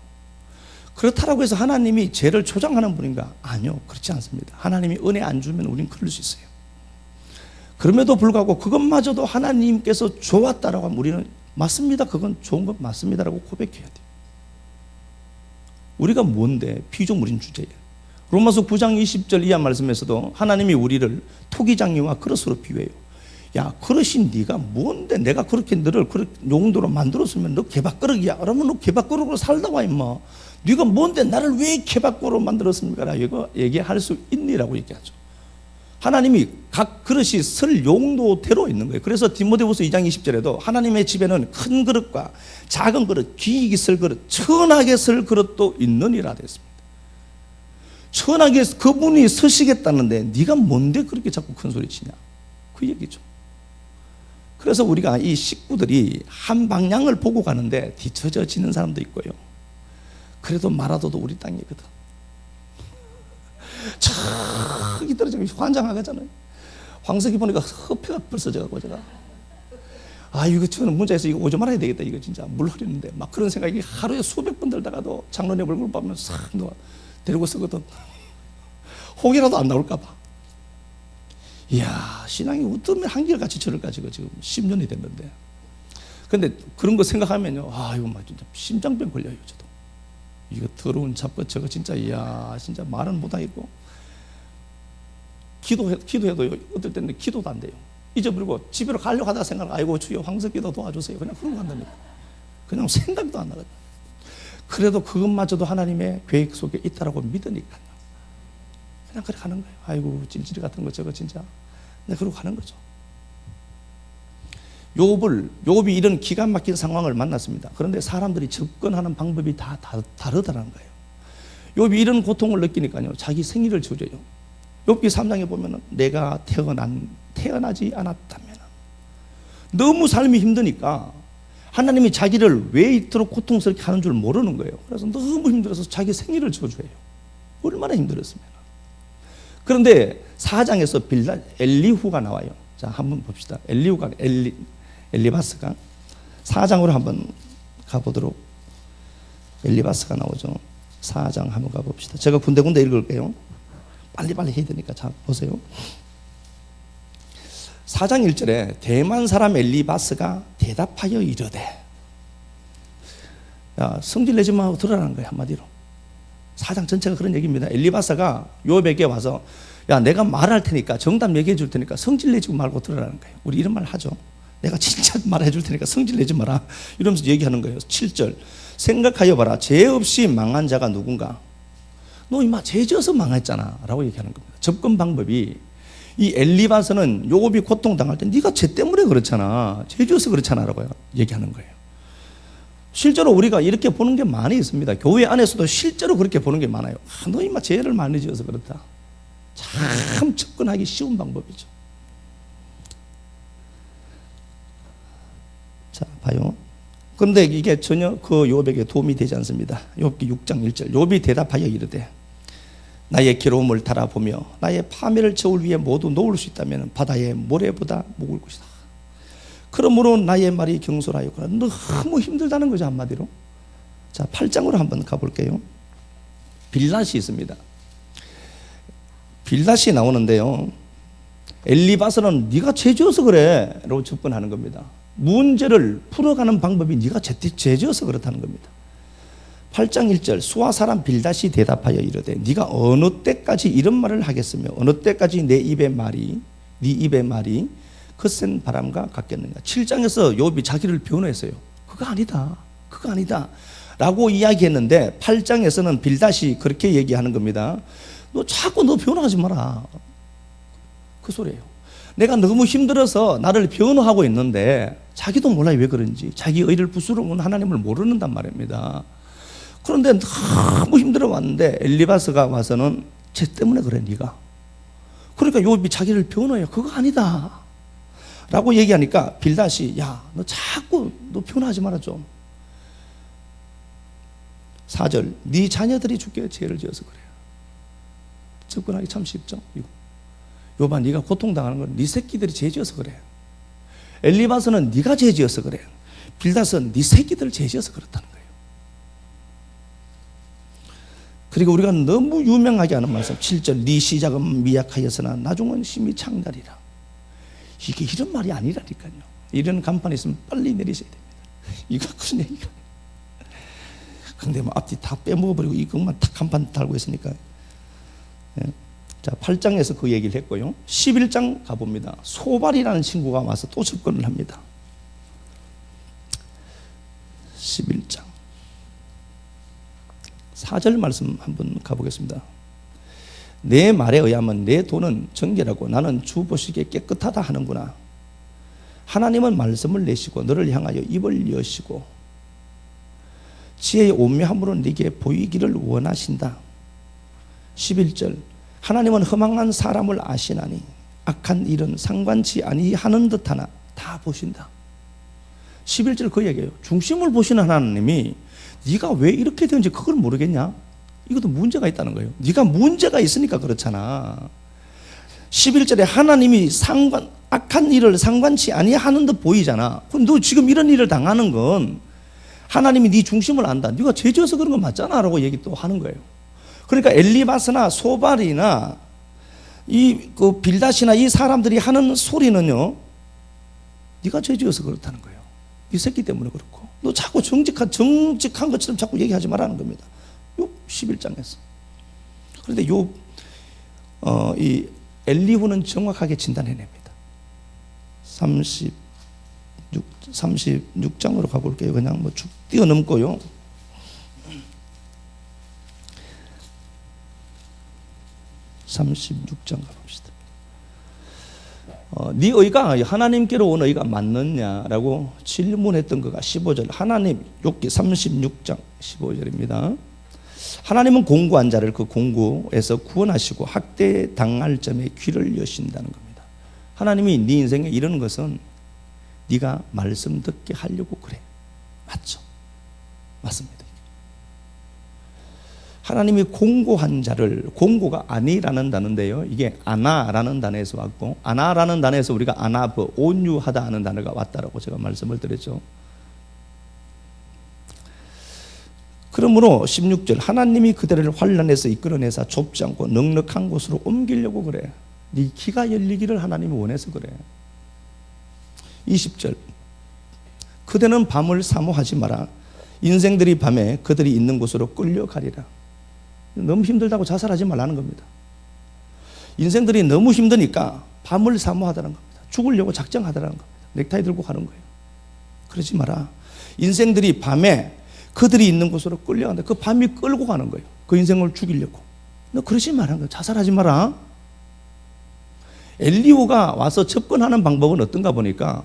그렇다고 해서 하나님이 죄를 조장하는 분인가? 아니요, 그렇지 않습니다. 하나님이 은혜 안 주면 우린 그럴 수 있어요. 그럼에도 불구하고 그것마저도 하나님께서 좋았다라고 하면 우리는 맞습니다, 그건 좋은 것 맞습니다라고 고백해야 돼요. 우리가 뭔데 피조물인 주제예요. 로마서 9장 20절 이하 말씀에서도 하나님이 우리를 토기장이와 그릇으로 비유해요. 야, 그릇인 네가 뭔데 내가 그렇게 너를 그렇게 용도로 만들었으면 너 개밥그릇이야. 그러면 너 개밥그릇으로 살다 와 임마. 네가 뭔데 나를 왜 개밥그릇으로 만들었습니까? 이거 얘기할 수 있니라고 얘기하죠. 하나님이 각 그릇이 쓸 용도대로 있는 거예요. 그래서 디모데후서 2장 20절에도 하나님의 집에는 큰 그릇과 작은 그릇, 귀히 쓸 그릇, 천하게 쓸 그릇도 있느니라 됐습니다. 천하게 그분이 쓰시겠다는데 네가 뭔데 그렇게 자꾸 큰 소리 치냐, 그 얘기죠. 그래서 우리가 이 식구들이 한 방향을 보고 가는데 뒤처져지는 사람도 있고요. 그래도 마라도도 우리 땅이거든. 저기 떨어지면 환장하잖아요. 황석이 보니까 허폐가 벌써 져가고 제가 이거 저는 문자에서 이거 오지 말아야 되겠다. 이거 진짜 물 흐리는데 막 그런 생각이 하루에 수백 번 들다가도 장로님 얼굴 보면 싹 놓아 데리고 쓰거든. 혹이라도 안 나올까 봐. 이야, 신앙이 어쩌면 한결같이 저를 가지고 지금 10년이 됐는데. 근데 그런 거 생각하면요, 아, 이거 막 진짜 심장병 걸려요, 저도. 이거 더러운 잡것 저거 진짜, 이야, 진짜 말은 못하겠고. 기도해도요, 어떨 때는 기도도 안 돼요. 잊어버리고 집으로 가려고 하다가 생각, 아이고, 주여 황석기도 도와주세요. 그냥 그런 거 한다니까. 그냥 생각도 안 나거든요. 그래도 그것마저도 하나님의 계획 속에 있다라고 믿으니까요. 그냥 그래 가는 거예요. 아이고, 찔찔이 같은 거 저거 진짜. 네, 그러고 가는 거죠. 욥이 이런 기가 막힌 상황을 만났습니다. 그런데 사람들이 접근하는 방법이 다 다르다는 거예요. 욥이 이런 고통을 느끼니까요, 자기 생일을 줄여요. 욥기 3장에 보면은 내가 태어나지 않았다면, 너무 삶이 힘드니까 하나님이 자기를 왜 이토록 고통스럽게 하는 줄 모르는 거예요. 그래서 너무 힘들어서 자기 생일을 저주해요. 얼마나 힘들었으면. 그런데 4장에서 엘리후가 나와요. 자, 한번 봅시다. 엘리바스가 4장으로 한번 가보도록. 엘리바스가 나오죠. 4장 한번 가봅시다. 제가 군데군데 읽을게요. 빨리빨리 해야 되니까. 자, 보세요. 4장 1절에 대만 사람 엘리바스가 대답하여 이르되, 야, 성질 내지 말고 들어라는 거예요, 한마디로. 4장 전체가 그런 얘기입니다. 엘리바스가 욥에게 와서, 야, 내가 말할 테니까, 정답 얘기해 줄 테니까 성질 내지 말고 들어라는 거예요. 우리 이런 말 하죠. 내가 진짜 말해 줄 테니까 성질 내지 마라, 이러면서 얘기하는 거예요. 7절, 생각하여 봐라. 죄 없이 망한 자가 누군가? 너 이마 죄 지어서 망했잖아 라고 얘기하는 겁니다. 접근 방법이, 이 엘리바스는 욥이 고통당할 때 네가 죄 때문에 그렇잖아, 죄 지어서 그렇잖아 라고 얘기하는 거예요. 실제로 우리가 이렇게 보는 게 많이 있습니다. 교회 안에서도 실제로 그렇게 보는 게 많아요. 너 이마 죄를 많이 지어서 그렇다. 참 접근하기 쉬운 방법이죠. 자, 봐요. 그런데 이게 전혀 그 욥에게 도움이 되지 않습니다. 욥기 6장 1절, 욥이 대답하여 이르되, 나의 괴로움을 달아보며 나의 파멸을 저울 위에 모두 놓을 수 있다면 바다의 모래보다 묵을 것이다. 그러므로 나의 말이 경솔하였구나. 너무 힘들다는 거죠, 한마디로. 자, 8장으로 한번 가볼게요. 빌닷이 있습니다. 빌닷이 나오는데요, 엘리바스는 네가 죄 지어서 그래 라고 접근하는 겁니다. 문제를 풀어가는 방법이 네가 죄 지어서 그렇다는 겁니다. 8장 1절, 수아 사람 빌닷이 대답하여 이르되, 네가 어느 때까지 이런 말을 하겠으며 어느 때까지 네 입의 말이 거센 바람과 같겠는가. 7장에서 욥이 자기를 변호했어요. 그거 아니다 라고 이야기했는데, 8장에서는 빌닷이 그렇게 얘기하는 겁니다. 너 변호하지 마라, 그 소리예요. 내가 너무 힘들어서 나를 변호하고 있는데 자기도 몰라요, 왜 그런지. 자기 의를 부스러운 하나님을 모르는단 말입니다. 그런데 너무 힘들어 왔는데 엘리바스가 와서는 쟤 때문에 그래, 네가. 그러니까 욥이 자기를 변호해요. 그거 아니다 라고 얘기하니까 빌닷이, 야, 너 변호하지 마라 좀. 4절, 네 자녀들이 주께 죄를 지어서 그래. 접근하기 참 쉽죠. 욥아, 네가 고통당하는 건 네 새끼들이 죄 지어서 그래. 엘리바스는 네가 죄 지어서 그래. 빌닷은 네 새끼들 죄 지어서 그렇다는 거예요. 그리고 우리가 너무 유명하게 하는 말씀 7절, 네 시작은 미약하였으나 나중은 심히 창달이라. 이게 이런 말이 아니라니까요. 이런 간판이 있으면 빨리 내리셔야 됩니다. 이거 무슨 얘기가. 근데 뭐 앞뒤 다 빼먹어버리고 이것만 딱 간판 달고 있으니까. 예. 자, 8장에서 그 얘기를 했고요. 11장 가봅니다. 소발이라는 친구가 와서 또 접근을 합니다. 11장 4절 말씀 한번 가보겠습니다. 내 말에 의하면 내 돈은 정결하고 나는 주 보시기에 깨끗하다 하는구나. 하나님은 말씀을 내시고 너를 향하여 입을 여시고 지혜의 오묘함으로 네게 보이기를 원하신다. 11절, 하나님은 흠악한 사람을 아시나니 악한 일은 상관치 아니하는 듯하나 다 보신다. 11절 그 얘기예요. 중심을 보시는 하나님이 네가 왜 이렇게 되는지 그걸 모르겠냐? 이것도 문제가 있다는 거예요. 네가 문제가 있으니까 그렇잖아. 11절에 하나님이 악한 일을 상관치 아니하는 듯 보이잖아. 그럼 너 지금 이런 일을 당하는 건 하나님이 네 중심을 안다. 네가 죄 지어서 그런 거 맞잖아 라고 얘기 또 하는 거예요. 그러니까 엘리바스나 소발이나 이 그 빌닷이나 이 사람들이 하는 소리는요, 네가 죄지어서 그렇다는 거예요. 이 새끼 때문에 그렇고, 너 자꾸 정직한 것처럼 자꾸 얘기하지 말라는 겁니다. 욥 11장에서. 그런데 이 엘리후는 정확하게 진단해냅니다. 36장으로 가볼게요. 그냥 뭐 쭉 뛰어넘고요. 36장 가봅시다. 네 의가 하나님께로 온 의가 맞느냐라고 질문했던 거가 15절. 하나님, 욥기 36장 15절입니다. 하나님은 공고한 자를 그 공고에서 구원하시고 학대 당할 점에 귀를 여신다는 겁니다. 하나님이 네 인생에 이러는 것은 네가 말씀 듣게 하려고 그래. 맞죠? 맞습니다. 하나님이 공고한 자를, 공고가 아니라는 단어인데요, 이게 아나라는 단어에서 왔고, 아나라는 단어에서 우리가 아나브, 온유하다 하는 단어가 왔다라고 제가 말씀을 드렸죠. 그러므로 16절, 하나님이 그들을 환난에서 이끌어내사 좁지 않고 넉넉한 곳으로 옮기려고 그래. 네 귀가 열리기를 하나님이 원해서 그래. 20절, 그대는 밤을 사모하지 마라. 인생들이 밤에 그들이 있는 곳으로 끌려가리라. 너무 힘들다고 자살하지 말라는 겁니다. 인생들이 너무 힘드니까 밤을 사모하다는 겁니다. 죽으려고 작정하다는 겁니다. 넥타이 들고 가는 거예요. 그러지 마라. 인생들이 밤에 그들이 있는 곳으로 끌려가는데 그 밤이 끌고 가는 거예요. 그 인생을 죽이려고. 너 그러지 마라. 자살하지 마라. 엘리후가 와서 접근하는 방법은 어떤가 보니까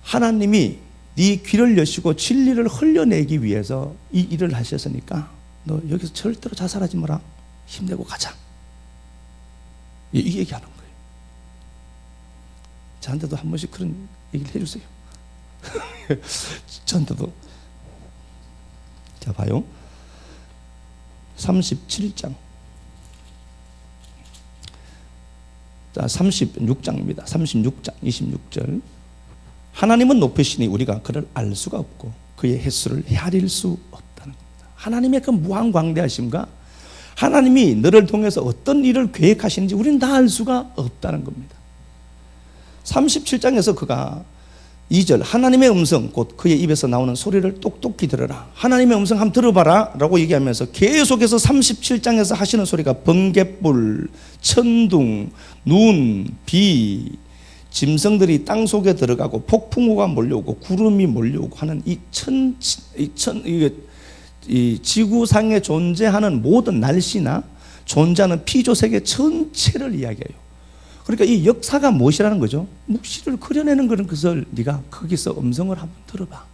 하나님이 네 귀를 여시고 진리를 흘려내기 위해서 이 일을 하셨으니까 너 여기서 절대로 자살하지 마라. 힘내고 가자. 이 얘기하는 거예요. 저한테도 한 번씩 그런 얘기를 해주세요. 저한테도. 자, 봐요. 37장. 자, 36장입니다. 36장 26절. 하나님은 높으시니 우리가 그를 알 수가 없고 그의 횟수를 헤아릴 수 없다는 겁니다. 하나님의 그 무한 광대하심과 하나님이 너를 통해서 어떤 일을 계획하시는지 우리는 다 알 수가 없다는 겁니다. 37장에서 그가 2절, 하나님의 음성, 곧 그의 입에서 나오는 소리를 똑똑히 들어라. 하나님의 음성 한번 들어봐라 라고 얘기하면서 계속해서 37장에서 하시는 소리가 번갯불, 천둥, 눈, 비, 짐승들이 땅 속에 들어가고 폭풍우가 몰려오고 구름이 몰려오고 하는 이 지구상에 존재하는 모든 날씨나 존재하는 피조세계 전체를 이야기해요. 그러니까 이 역사가 무엇이라는 거죠? 묵시를 그려내는 그런 것을 네가 거기서 음성을 한번 들어봐.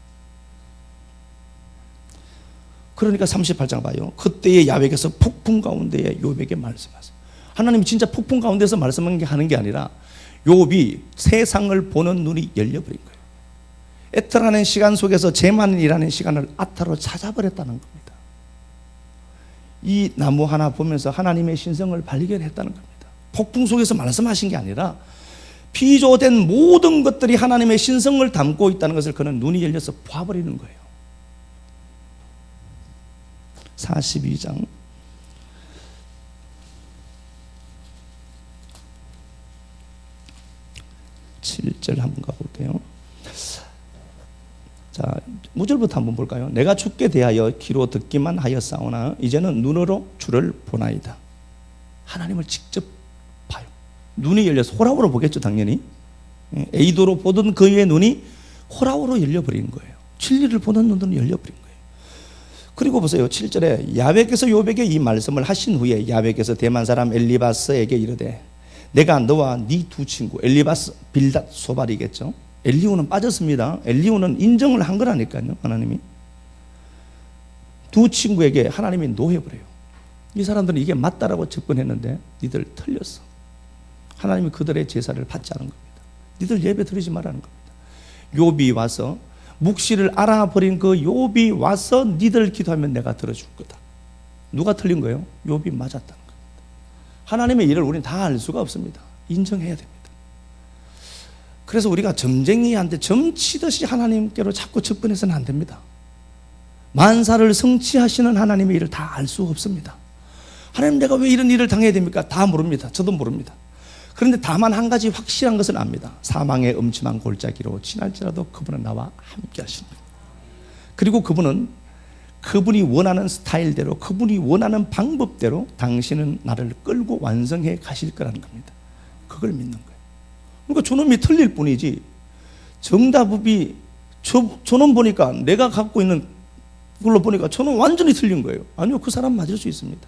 그러니까 38장 봐요. 그때의 야훼께서 폭풍 가운데에 욥에게 말씀하세요. 하나님이 진짜 폭풍 가운데서 말씀하는 게 아니라 욥이 세상을 보는 눈이 열려버린 거예요. 에터라는 시간 속에서 제만이라는 시간을 아타로 찾아버렸다는 겁니다. 이 나무 하나 보면서 하나님의 신성을 발견했다는 겁니다. 폭풍 속에서 말씀하신 게 아니라 피조된 모든 것들이 하나님의 신성을 담고 있다는 것을 그는 눈이 열려서 봐버리는 거예요. 42장 7절 한번 가볼게요. 자, 5절부터 한번 볼까요? 내가 죽게 대하여 귀로 듣기만 하였사오나 이제는 눈으로 주를 보나이다. 하나님을 직접 봐요. 눈이 열려서 호라호로 보겠죠, 당연히. 에이도로 보던 그의 눈이 호라호로 열려버린 거예요. 진리를 보는 눈은 열려버린 거예요. 그리고 보세요. 7절에 야훼께서 욥에게 이 말씀을 하신 후에 야훼께서 대만 사람 엘리바스에게 이르되 내가 너와 네 두 친구, 엘리바스, 빌닷, 소발이겠죠. 엘리후는 빠졌습니다. 엘리후는 인정을 한 거라니까요. 하나님이 두 친구에게 하나님이 노해버려요. 이 사람들은 이게 맞다라고 접근했는데 니들 틀렸어. 하나님이 그들의 제사를 받지 않은 겁니다. 니들 예배 드리지 말라는 겁니다. 욥이 와서 묵시를 알아버린 그 욥이 와서 니들 기도하면 내가 들어줄 거다. 누가 틀린 거예요? 욥이 맞았다는 겁니다. 하나님의 일을 우리는 다 알 수가 없습니다. 인정해야 됩니다. 그래서 우리가 점쟁이한테 점치듯이 하나님께로 자꾸 접근해서는 안 됩니다. 만사를 성취하시는 하나님의 일을 다 알 수 없습니다. 하나님 내가 왜 이런 일을 당해야 됩니까? 다 모릅니다. 저도 모릅니다. 그런데 다만 한 가지 확실한 것은 압니다. 사망의 음침한 골짜기로 지날지라도 그분은 나와 함께 하십니다. 그리고 그분은 그분이 원하는 스타일대로 그분이 원하는 방법대로 당신은 나를 끌고 완성해 가실 거라는 겁니다. 그걸 믿는 거예요. 그러니까 저놈이 틀릴 뿐이지 정답이 저놈 보니까 내가 갖고 있는 그걸로 보니까 저놈 완전히 틀린 거예요. 아니요, 그 사람 맞을 수 있습니다.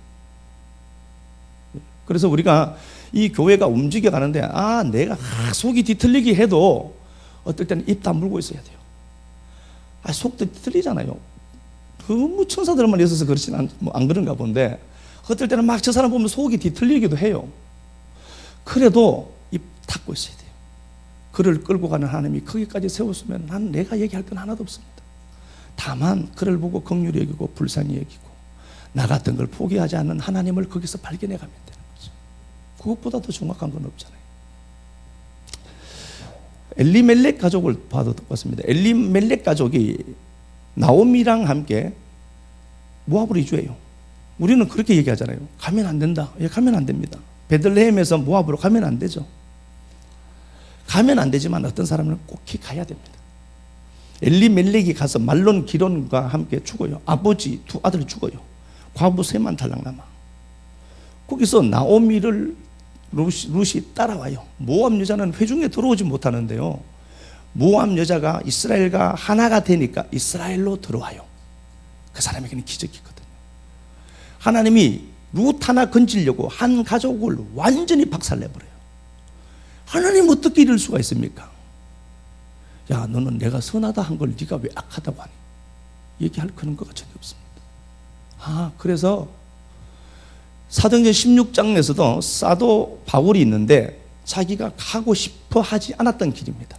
그래서 우리가 이 교회가 움직여 가는데 내가 속이 뒤틀리기 해도 어떨 때는 입 다물고 있어야 돼요. 속도 뒤틀리잖아요. 너무 천사들만 있어서 그렇지는 안 그런가 본데 어떨 때는 막 저 사람 보면 속이 뒤틀리기도 해요. 그래도 입 닫고 있어야 돼요. 그를 끌고 가는 하나님이 거기까지 세웠으면 난 내가 얘기할 건 하나도 없습니다. 다만 그를 보고 긍휼히 여기고 불쌍히 여기고 나 같은 걸 포기하지 않는 하나님을 거기서 발견해 가면 되는 거죠. 그것보다 더 정확한 건 없잖아요. 엘리멜렉 가족을 봐도 똑같습니다. 엘리멜렉 가족이 나오미랑 함께 모압으로 이주해요. 우리는 그렇게 얘기하잖아요. 가면 안 된다. 가면 안 됩니다. 베들레헴에서 모압으로 가면 안 되죠. 가면 안 되지만 어떤 사람은 꼭 가야 됩니다. 엘리멜렉이 가서 말론 기론과 함께 죽어요. 아버지 두 아들 죽어요. 과부 셋만 달랑남아. 거기서 나오미를 룻이 따라와요. 모압 여자는 회중에 들어오지 못하는데요. 모압 여자가 이스라엘과 하나가 되니까 이스라엘로 들어와요. 그 사람에게는 기적이 있거든요. 하나님이 룻 하나 건지려고 한 가족을 완전히 박살내버려요. 하나님 어떻게 이럴 수가 있습니까? 야, 너는 내가 선하다 한 걸 네가 왜 악하다고 하니? 얘기할 근거가 전혀 없습니다. 그래서 사도행전 16장에서도 사도 바울이 있는데 자기가 가고 싶어 하지 않았던 길입니다.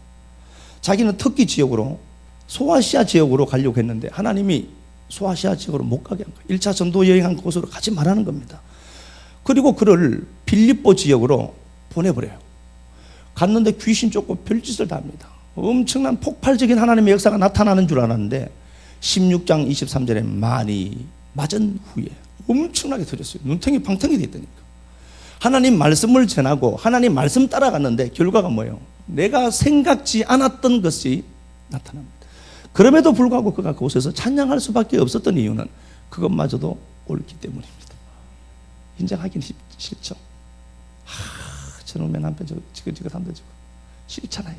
자기는 터키 지역으로 소아시아 지역으로 가려고 했는데 하나님이 소아시아 지역으로 못 가게 한 거예요. 1차 전도 여행한 곳으로 가지 말라는 겁니다. 그리고 그를 빌립보 지역으로 보내버려요. 갔는데 귀신 쫓고 별짓을 다 합니다. 엄청난 폭발적인 하나님의 역사가 나타나는 줄 알았는데 16장 23절에 많이 맞은 후에 엄청나게 터졌어요. 눈탱이 팡탱이 돼 있다니까. 하나님 말씀을 전하고 하나님 말씀 따라갔는데 결과가 뭐예요? 내가 생각지 않았던 것이 나타납니다. 그럼에도 불구하고 그가 그곳에서 찬양할 수밖에 없었던 이유는 그것마저도 옳기 때문입니다. 인정하기는 싫죠. 저놈의 남편 저 지긋지긋한데 저거 싫잖아요.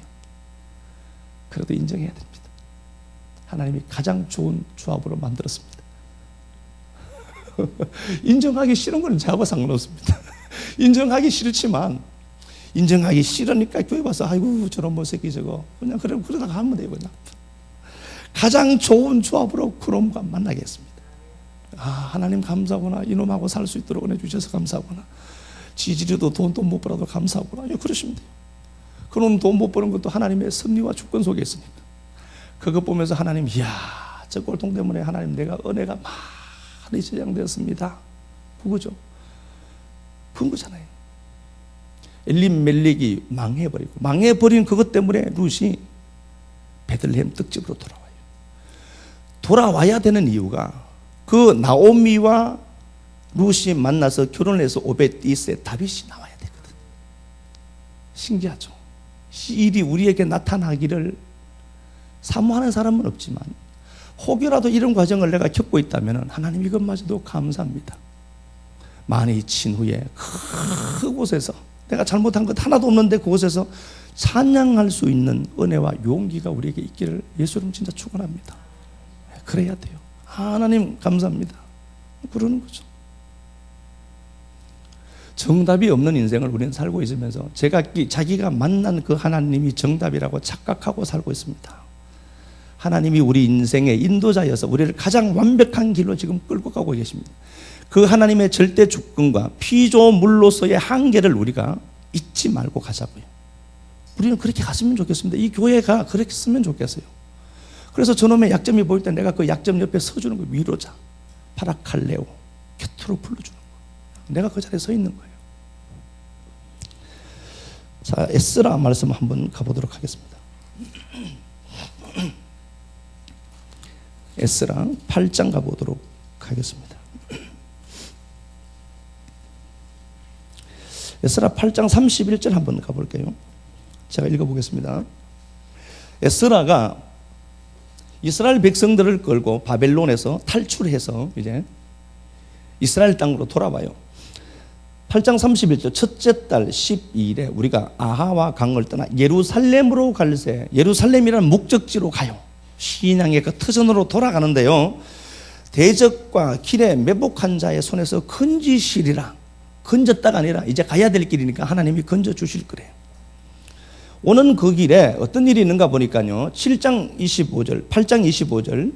그래도 인정해야 됩니다. 하나님이 가장 좋은 조합으로 만들었습니다. 인정하기 싫은 건 저하고 상관없습니다. 인정하기 싫지만 인정하기 싫으니까 교회 와서 아이고 저런 새끼 저거 그냥 그러다가 하면 돼요. 그냥 가장 좋은 조합으로 그놈과 만나겠습니다. 하나님 감사하구나. 이놈하고 살 수 있도록 은혜 주셔서 감사하구나. 지지리도 돈도 못 벌어도 감사하구나. 그러시면 돼요. 그놈 돈 못 버는 것도 하나님의 섭리와 주권 속에 있으니까 그거 보면서 하나님 이야 저 꼴통 때문에 하나님 내가 은혜가 많이 저장되었습니다. 그거죠. 그런 거잖아요. 엘리멜렉이 망해버린 그것 때문에 룻이 베들레헴 떡집으로 돌아와요. 돌아와야 되는 이유가 그 나오미와 룻이 만나서 결혼을 해서 오벳이스의 다윗이 나와야 되거든. 신기하죠. 이 일이 우리에게 나타나기를 사모하는 사람은 없지만 혹여라도 이런 과정을 내가 겪고 있다면 하나님 이것마저도 감사합니다. 많이 친 후에 그곳에서 내가 잘못한 것 하나도 없는데 그곳에서 찬양할 수 있는 은혜와 용기가 우리에게 있기를 예수님 진짜 축원합니다. 그래야 돼요. 하나님 감사합니다. 그러는 거죠. 정답이 없는 인생을 우리는 살고 있으면서 자기가 만난 그 하나님이 정답이라고 착각하고 살고 있습니다. 하나님이 우리 인생의 인도자여서 우리를 가장 완벽한 길로 지금 끌고 가고 계십니다. 그 하나님의 절대 주권과 피조물로서의 한계를 우리가 잊지 말고 가자고요. 우리는 그렇게 갔으면 좋겠습니다. 이 교회가 그렇게 쓰면 좋겠어요. 그래서 저놈의 약점이 보일 때 내가 그 약점 옆에 서주는 거예요. 위로자, 파라칼레오, 곁으로 불러주는 거예요. 내가 그 자리에 서 있는 거예요. 자, 에스라 말씀 한번 가보도록 하겠습니다. 에스라 8장 가보도록 하겠습니다. 에스라 8장 31절 한번 가볼게요. 제가 읽어보겠습니다. 에스라가 이스라엘 백성들을 끌고 바벨론에서 탈출해서 이제 이스라엘 땅으로 돌아와요. 8장 31절 첫째 달 12일에 우리가 아하와 강을 떠나 예루살렘으로 갈새, 예루살렘이라는 목적지로 가요. 신앙의 그 터전으로 돌아가는데요, 대적과 길에 매복한 자의 손에서 건지시리라. 건졌다가 아니라 이제 가야 될 길이니까 하나님이 건져 주실 거래요. 오는 그 길에 어떤 일이 있는가 보니까요, 7장 25절, 8장 25절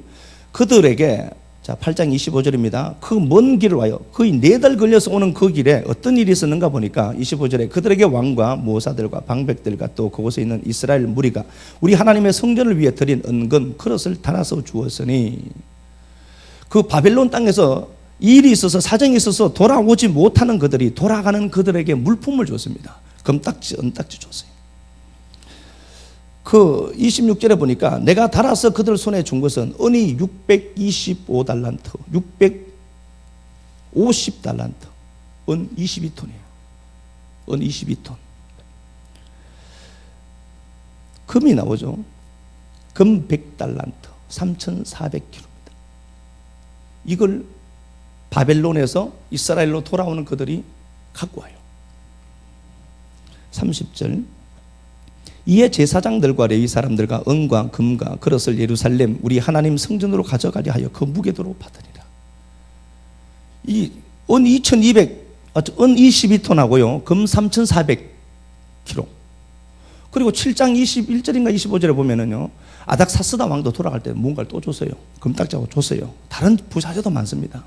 그들에게, 자 8장 25절입니다. 그 먼 길을 와요. 거의 4달 걸려서 오는 그 길에 어떤 일이 있었는가 보니까 25절에 그들에게 왕과 모사들과 방백들과 또 그곳에 있는 이스라엘 무리가 우리 하나님의 성전을 위해 드린 은금 그릇을 달아서 주었으니, 그 바벨론 땅에서 일이 있어서 사정이 있어서 돌아오지 못하는 그들이 돌아가는 그들에게 물품을 줬습니다. 금딱지, 은딱지 줬어요. 그 26절에 보니까 내가 달아서 그들 손에 준 것은 은이 625달란트, 650달란트, 은 22톤이에요. 은 22톤. 금이 나오죠. 금 100달란트, 3,400kg입니다. 이걸 바벨론에서 이스라엘로 돌아오는 그들이 갖고 와요. 30절 이에 제사장들과 레위 사람들과 은과 금과 그릇을 예루살렘 우리 하나님 성전으로 가져가려 하여 그 무게도로 받으리라. 이 은 2200, 은 22톤하고요 금 3400kg. 그리고 7장 21절인가 25절에 보면은요, 아닥사스다 왕도 돌아갈 때 뭔가를 또 줬어요. 금딱지하고 줬어요. 다른 부자재도 많습니다.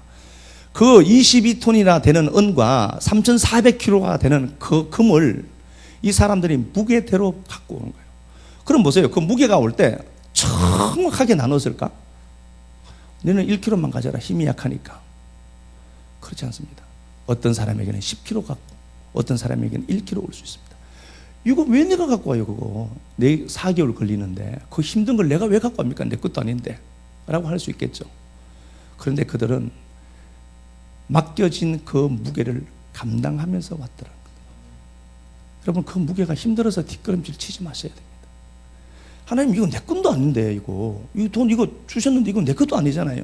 그 22톤이나 되는 은과 3400kg가 되는 그 금을 이 사람들이 무게대로 갖고 오는 거예요. 그럼 보세요. 그 무게가 올 때 정확하게 나눴을까? 너는 1kg만 가져라. 힘이 약하니까. 그렇지 않습니다. 어떤 사람에게는 10kg 갖고 어떤 사람에게는 1kg 올 수 있습니다. 이거 왜 내가 갖고 와요 그거? 4개월 걸리는데 그 힘든 걸 내가 왜 갖고 갑니까? 내 것도 아닌데 라고 할 수 있겠죠. 그런데 그들은 맡겨진 그 무게를 감당하면서 왔더라고요. 여러분, 그 무게가 힘들어서 뒷걸음질 치지 마셔야 됩니다. 하나님, 이거 내 것도 아닌데, 이거 돈 이거 주셨는데 이거 내 것도 아니잖아요.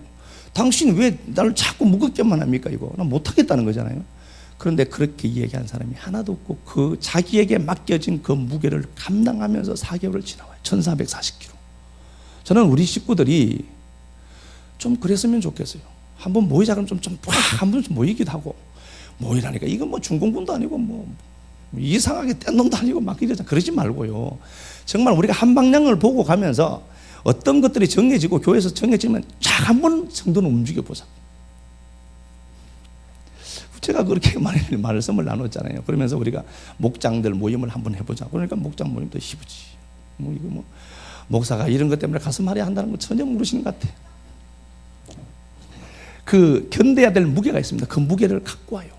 당신 왜 나를 자꾸 무겁게만 합니까? 이거 나 못하겠다는 거잖아요. 그런데 그렇게 얘기한 사람이 하나도 없고 그 자기에게 맡겨진 그 무게를 감당하면서 4개월을 지나와요. 1440kg. 저는 우리 식구들이 좀 그랬으면 좋겠어요. 한번 모이자 그러면 한 번씩 모이기도 하고, 모이라니까 이건 뭐 중공군도 아니고 뭐 이상하게 뗀 놈도 아니고 막 이러잖아. 그러지 말고요. 정말 우리가 한 방향을 보고 가면서 어떤 것들이 정해지고 교회에서 정해지면 쫙 한 번 정도는 움직여 보자. 제가 그렇게 말씀을 나눴잖아요. 그러면서 우리가 목장들 모임을 한번 해보자. 그러니까 목장 모임도 희부지. 뭐 이거 뭐 목사가 이런 것 때문에 가서 말해야 한다는 거 전혀 모르시는 것 같아. 그 견뎌야 될 무게가 있습니다. 그 무게를 갖고 와요.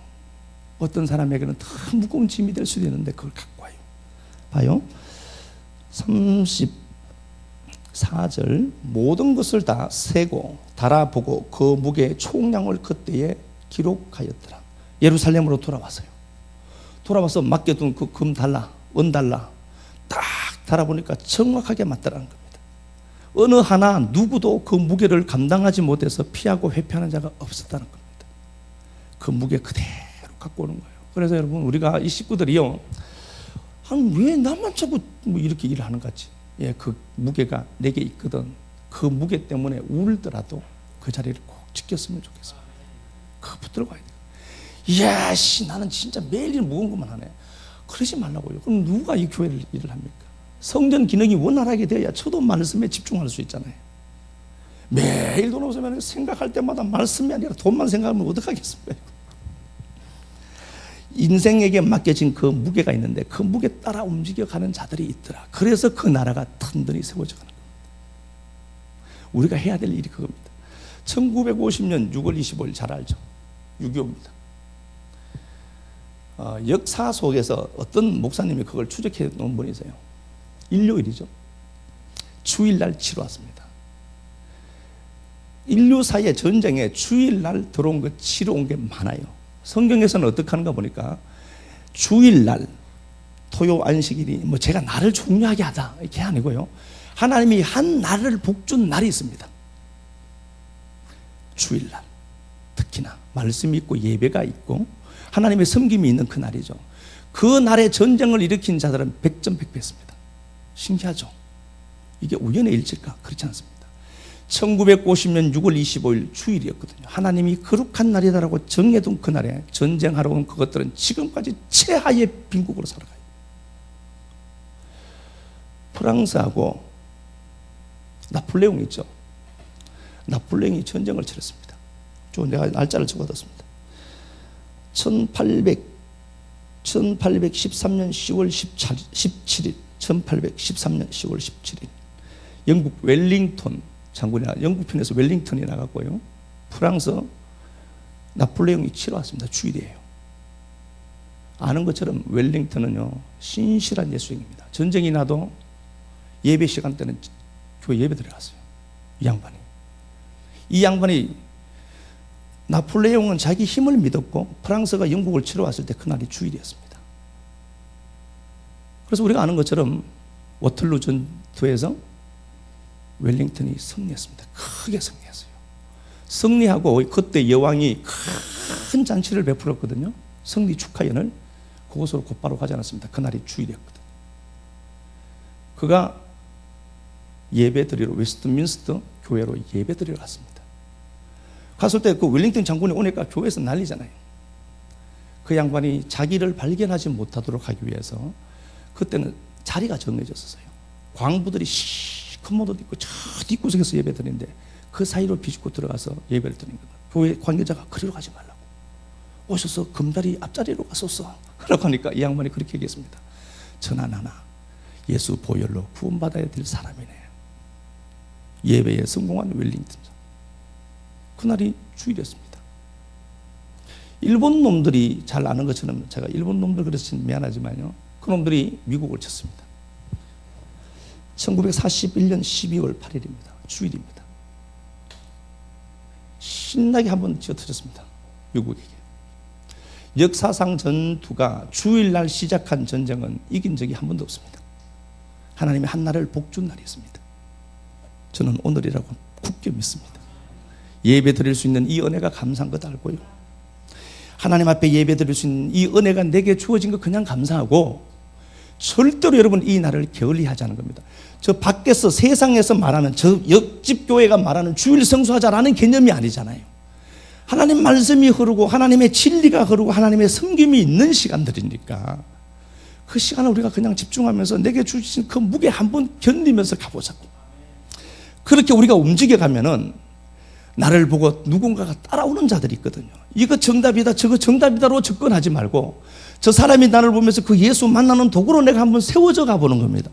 어떤 사람에게는 더 무거운 짐이 될 수도 있는데 그걸 갖고 와요. 봐요. 34절 모든 것을 다 세고 달아보고 그 무게의 총량을 그때에 기록하였더라. 예루살렘으로 돌아왔어요. 돌아와서 맡겨둔 그 금 달라, 은 달라 딱 달아보니까 정확하게 맞더라는 겁니다. 어느 하나 누구도 그 무게를 감당하지 못해서 피하고 회피하는 자가 없었다는 겁니다. 그 무게 그대로 갖고 오는 거예요. 그래서 여러분, 우리가 이 식구들이요, 왜 나만 자꾸 뭐 이렇게 일을 하는 거지? 예, 그 무게가 내게 있거든. 그 무게 때문에 울더라도 그 자리를 꼭 지켰으면 좋겠습니다. 그거 붙들고 가야 돼요. 이야, 나는 진짜 매일 무거운 것만 하네. 그러지 말라고요. 그럼 누가 이 교회를 일을 합니까? 성전 기능이 원활하게 되어야 저도 말씀에 집중할 수 있잖아요. 매일 돈 없으면 생각할 때마다 말씀이 아니라 돈만 생각하면 어떡하겠습니까? 인생에게 맡겨진 그 무게가 있는데 그 무게 따라 움직여가는 자들이 있더라. 그래서 그 나라가 튼튼히 세워져가는 겁니다. 우리가 해야 될 일이 그겁니다. 1950년 6월 25일 잘 알죠? 6.25입니다. 역사 속에서 어떤 목사님이 그걸 추적해 놓은 분이세요. 일요일이죠. 주일날 치러왔습니다. 인류 사이의 전쟁에 주일날 들어온 거 치러 온 게 많아요. 성경에서는 어떻게 하는가 보니까 주일날, 토요 안식일이 뭐 제가 날을 중요하게 하다 이게 아니고요. 하나님이 한 날을 복준 날이 있습니다. 주일날, 특히나 말씀이 있고 예배가 있고 하나님의 섬김이 있는 그 날이죠. 그 날에 전쟁을 일으킨 자들은 백전백패했습니다. 신기하죠? 이게 우연의 일치일까? 그렇지 않습니다. 1950년 6월 25일 주일이었거든요. 하나님이 거룩한 날이다라고 정해둔 그 날에 전쟁하러 온 그것들은 지금까지 최하의 빈국으로 살아가요. 프랑스하고 나폴레옹 있죠. 나폴레옹이 전쟁을 치렀습니다. 내가 날짜를 적어뒀습니다. 1813년 10월 17일 1813년 10월 17일 영국 웰링턴 장군이 영국 편에서 웰링턴이 나갔고요. 프랑스 나폴레옹이 치러 왔습니다. 주일이에요. 아는 것처럼 웰링턴은요 신실한 예수행입니다. 전쟁이 나도 예배 시간 때는 교회 예배 들어갔어요. 이 양반이 나폴레옹은 자기 힘을 믿었고 프랑스가 영국을 치러 왔을 때 그날이 주일이었습니다. 그래서 우리가 아는 것처럼 워털루 전투에서 웰링턴이 승리했습니다. 크게 승리했어요. 승리하고 그때 여왕이 큰 잔치를 베풀었거든요. 승리 축하연을 그곳으로 곧바로 가지 않았습니다. 그날이 주일이었거든요. 그가 예배 드리러 웨스트민스터 교회로 예배 드리러 갔습니다. 갔을 때 그 웰링턴 장군이 오니까 교회에서 난리잖아요. 그 양반이 자기를 발견하지 못하도록 하기 위해서 그때는 자리가 정해졌었어요. 광부들이 시커먼 옷 입고 저 뒷구석에서 예배 드리는데 그 사이로 비집고 들어가서 예배를 드리는 거예요. 교회 관계자가 그리로 가지 말라고. 오셔서 금자리 앞자리로 가소서 라고 하니까 이 양반이 그렇게 얘기했습니다. 저나 나나 예수 보혈로 구원받아야 될 사람이네. 예배에 성공한 웰링턴. 그날이 주일이었습니다. 일본 놈들이 잘 아는 것처럼 제가 일본 놈들 그래서 미안하지만요. 그 놈들이 미국을 쳤습니다. 1941년 12월 8일입니다. 주일입니다. 신나게 한번 쥐어터졌습니다. 미국에게. 역사상 전투가 주일날 시작한 전쟁은 이긴 적이 한 번도 없습니다. 하나님의 한 날을 복준 날이 있습니다. 저는 오늘이라고 굳게 믿습니다. 예배 드릴 수 있는 이 은혜가 감사한 것 알고요. 하나님 앞에 예배 드릴 수 있는 이 은혜가 내게 주어진 것 그냥 감사하고 절대로 여러분 이 날을 게을리하지 않은 겁니다. 저 밖에서 세상에서 말하는 저 옆집 교회가 말하는 주일 성수하자라는 개념이 아니잖아요. 하나님 말씀이 흐르고 하나님의 진리가 흐르고 하나님의 섬김이 있는 시간들이니까 그 시간을 우리가 그냥 집중하면서 내게 주신 그 무게 한번 견디면서 가보자고. 그렇게 우리가 움직여가면은 나를 보고 누군가가 따라오는 자들이 있거든요. 이거 정답이다 저거 정답이다로 접근하지 말고 저 사람이 나를 보면서 그 예수 만나는 도구로 내가 한번 세워져 가보는 겁니다.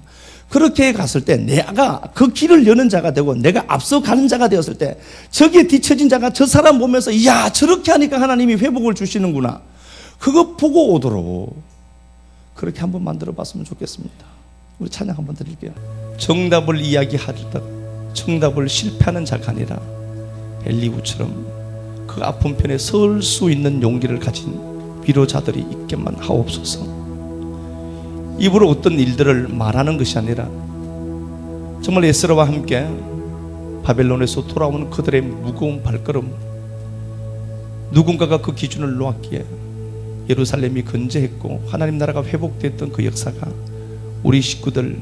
그렇게 갔을 때 내가 그 길을 여는 자가 되고 내가 앞서가는 자가 되었을 때 저기에 뒤처진 자가 저 사람 보면서 이야 저렇게 하니까 하나님이 회복을 주시는구나. 그거 보고 오도록 그렇게 한번 만들어 봤으면 좋겠습니다. 우리 찬양 한번 드릴게요. 정답을 이야기하다 정답을 실패하는 자가 아니라 엘리후처럼 그 아픈 편에 설 수 있는 용기를 가진 위로자들이 있게만 하옵소서. 입으로 어떤 일들을 말하는 것이 아니라 정말 에스라와 함께 바벨론에서 돌아오는 그들의 무거운 발걸음, 누군가가 그 기준을 놓았기에 예루살렘이 건재했고 하나님 나라가 회복됐던 그 역사가 우리 식구들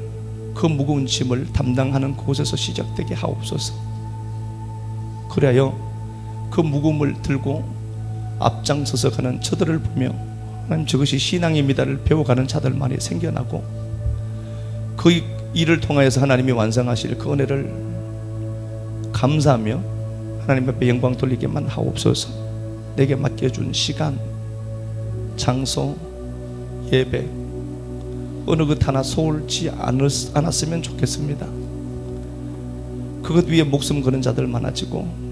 그 무거운 짐을 담당하는 곳에서 시작되게 하옵소서. 그래야 그 무거움을 들고 앞장서서 가는 저들을 보며 하나님 저것이 신앙입니다를 배워가는 자들만이 생겨나고 그 일을 통하여서 하나님이 완성하실 그 은혜를 감사하며 하나님 앞에 영광 돌리게만 하옵소서. 내게 맡겨준 시간, 장소, 예배 어느 것 하나 소홀치 않았으면 좋겠습니다. 그것 위에 목숨 거는 자들 많아지고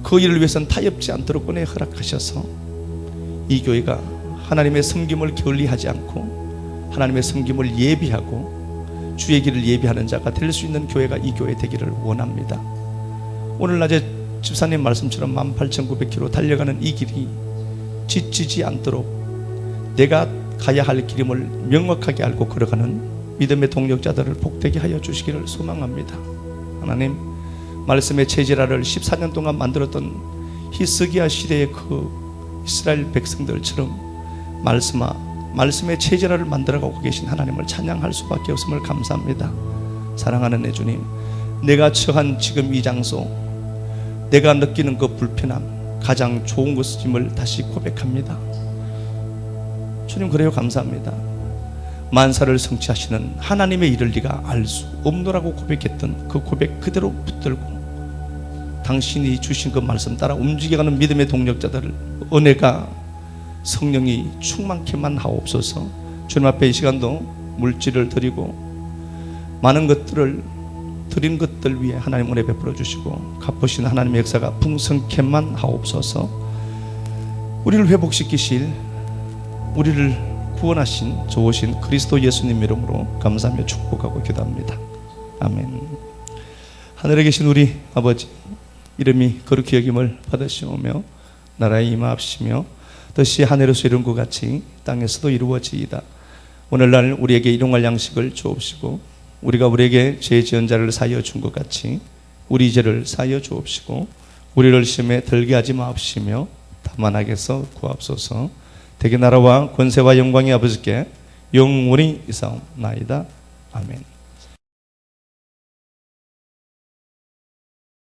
그 일을 위해서는 타협지 않도록 은혜 허락하셔서 이 교회가 하나님의 섬김을 게을리하지 않고 하나님의 섬김을 예비하고 주의 길을 예비하는 자가 될 수 있는 교회가 이 교회 되기를 원합니다. 오늘 낮에 집사님 말씀처럼 18,900km 달려가는 이 길이 지치지 않도록 내가 가야 할 길임을 명확하게 알고 걸어가는 믿음의 동력자들을 복되게 하여 주시기를 소망합니다. 하나님, 말씀의 체질화를 14년 동안 만들었던 히스기야 시대의 그 이스라엘 백성들처럼 말씀의 체질화를 만들어가고 계신 하나님을 찬양할 수밖에 없음을 감사합니다. 사랑하는 내 주님, 내가 처한 지금 이 장소, 내가 느끼는 그 불편함 가장 좋은 것임을 다시 고백합니다. 주님, 그래요, 감사합니다. 만사를 성취하시는 하나님의 일을 네가 알 수 없노라고 고백했던 그 고백 그대로 붙들고 당신이 주신 그 말씀 따라 움직여가는 믿음의 동력자들을 은혜가 성령이 충만케만 하옵소서. 주님 앞에 이 시간도 물질을 드리고 많은 것들을 드린 것들 위해 하나님 은혜 베풀어 주시고 갚으신 하나님의 역사가 풍성케만 하옵소서. 우리를 회복시키실, 우리를 구원하신 좋으신 그리스도 예수님 이름으로 감사하며 축복하고 기도합니다. 아멘. 하늘에 계신 우리 아버지, 이름이 거룩히 여김을 받으시오며 나라에 임하옵시며 뜻이 하늘에서 이룬 것 같이 땅에서도 이루어지이다. 오늘날 우리에게 일용할 양식을 주옵시고 우리가 우리에게 죄 지은 자를 사하여 준 것 같이 우리 죄를 사하여 주옵시고 우리를 시험에 들게 하지 마옵시며 다만 악에서 구하옵소서. 대개 나라와 권세와 영광이 아버지께 영원히 이사옵나이다. 아멘.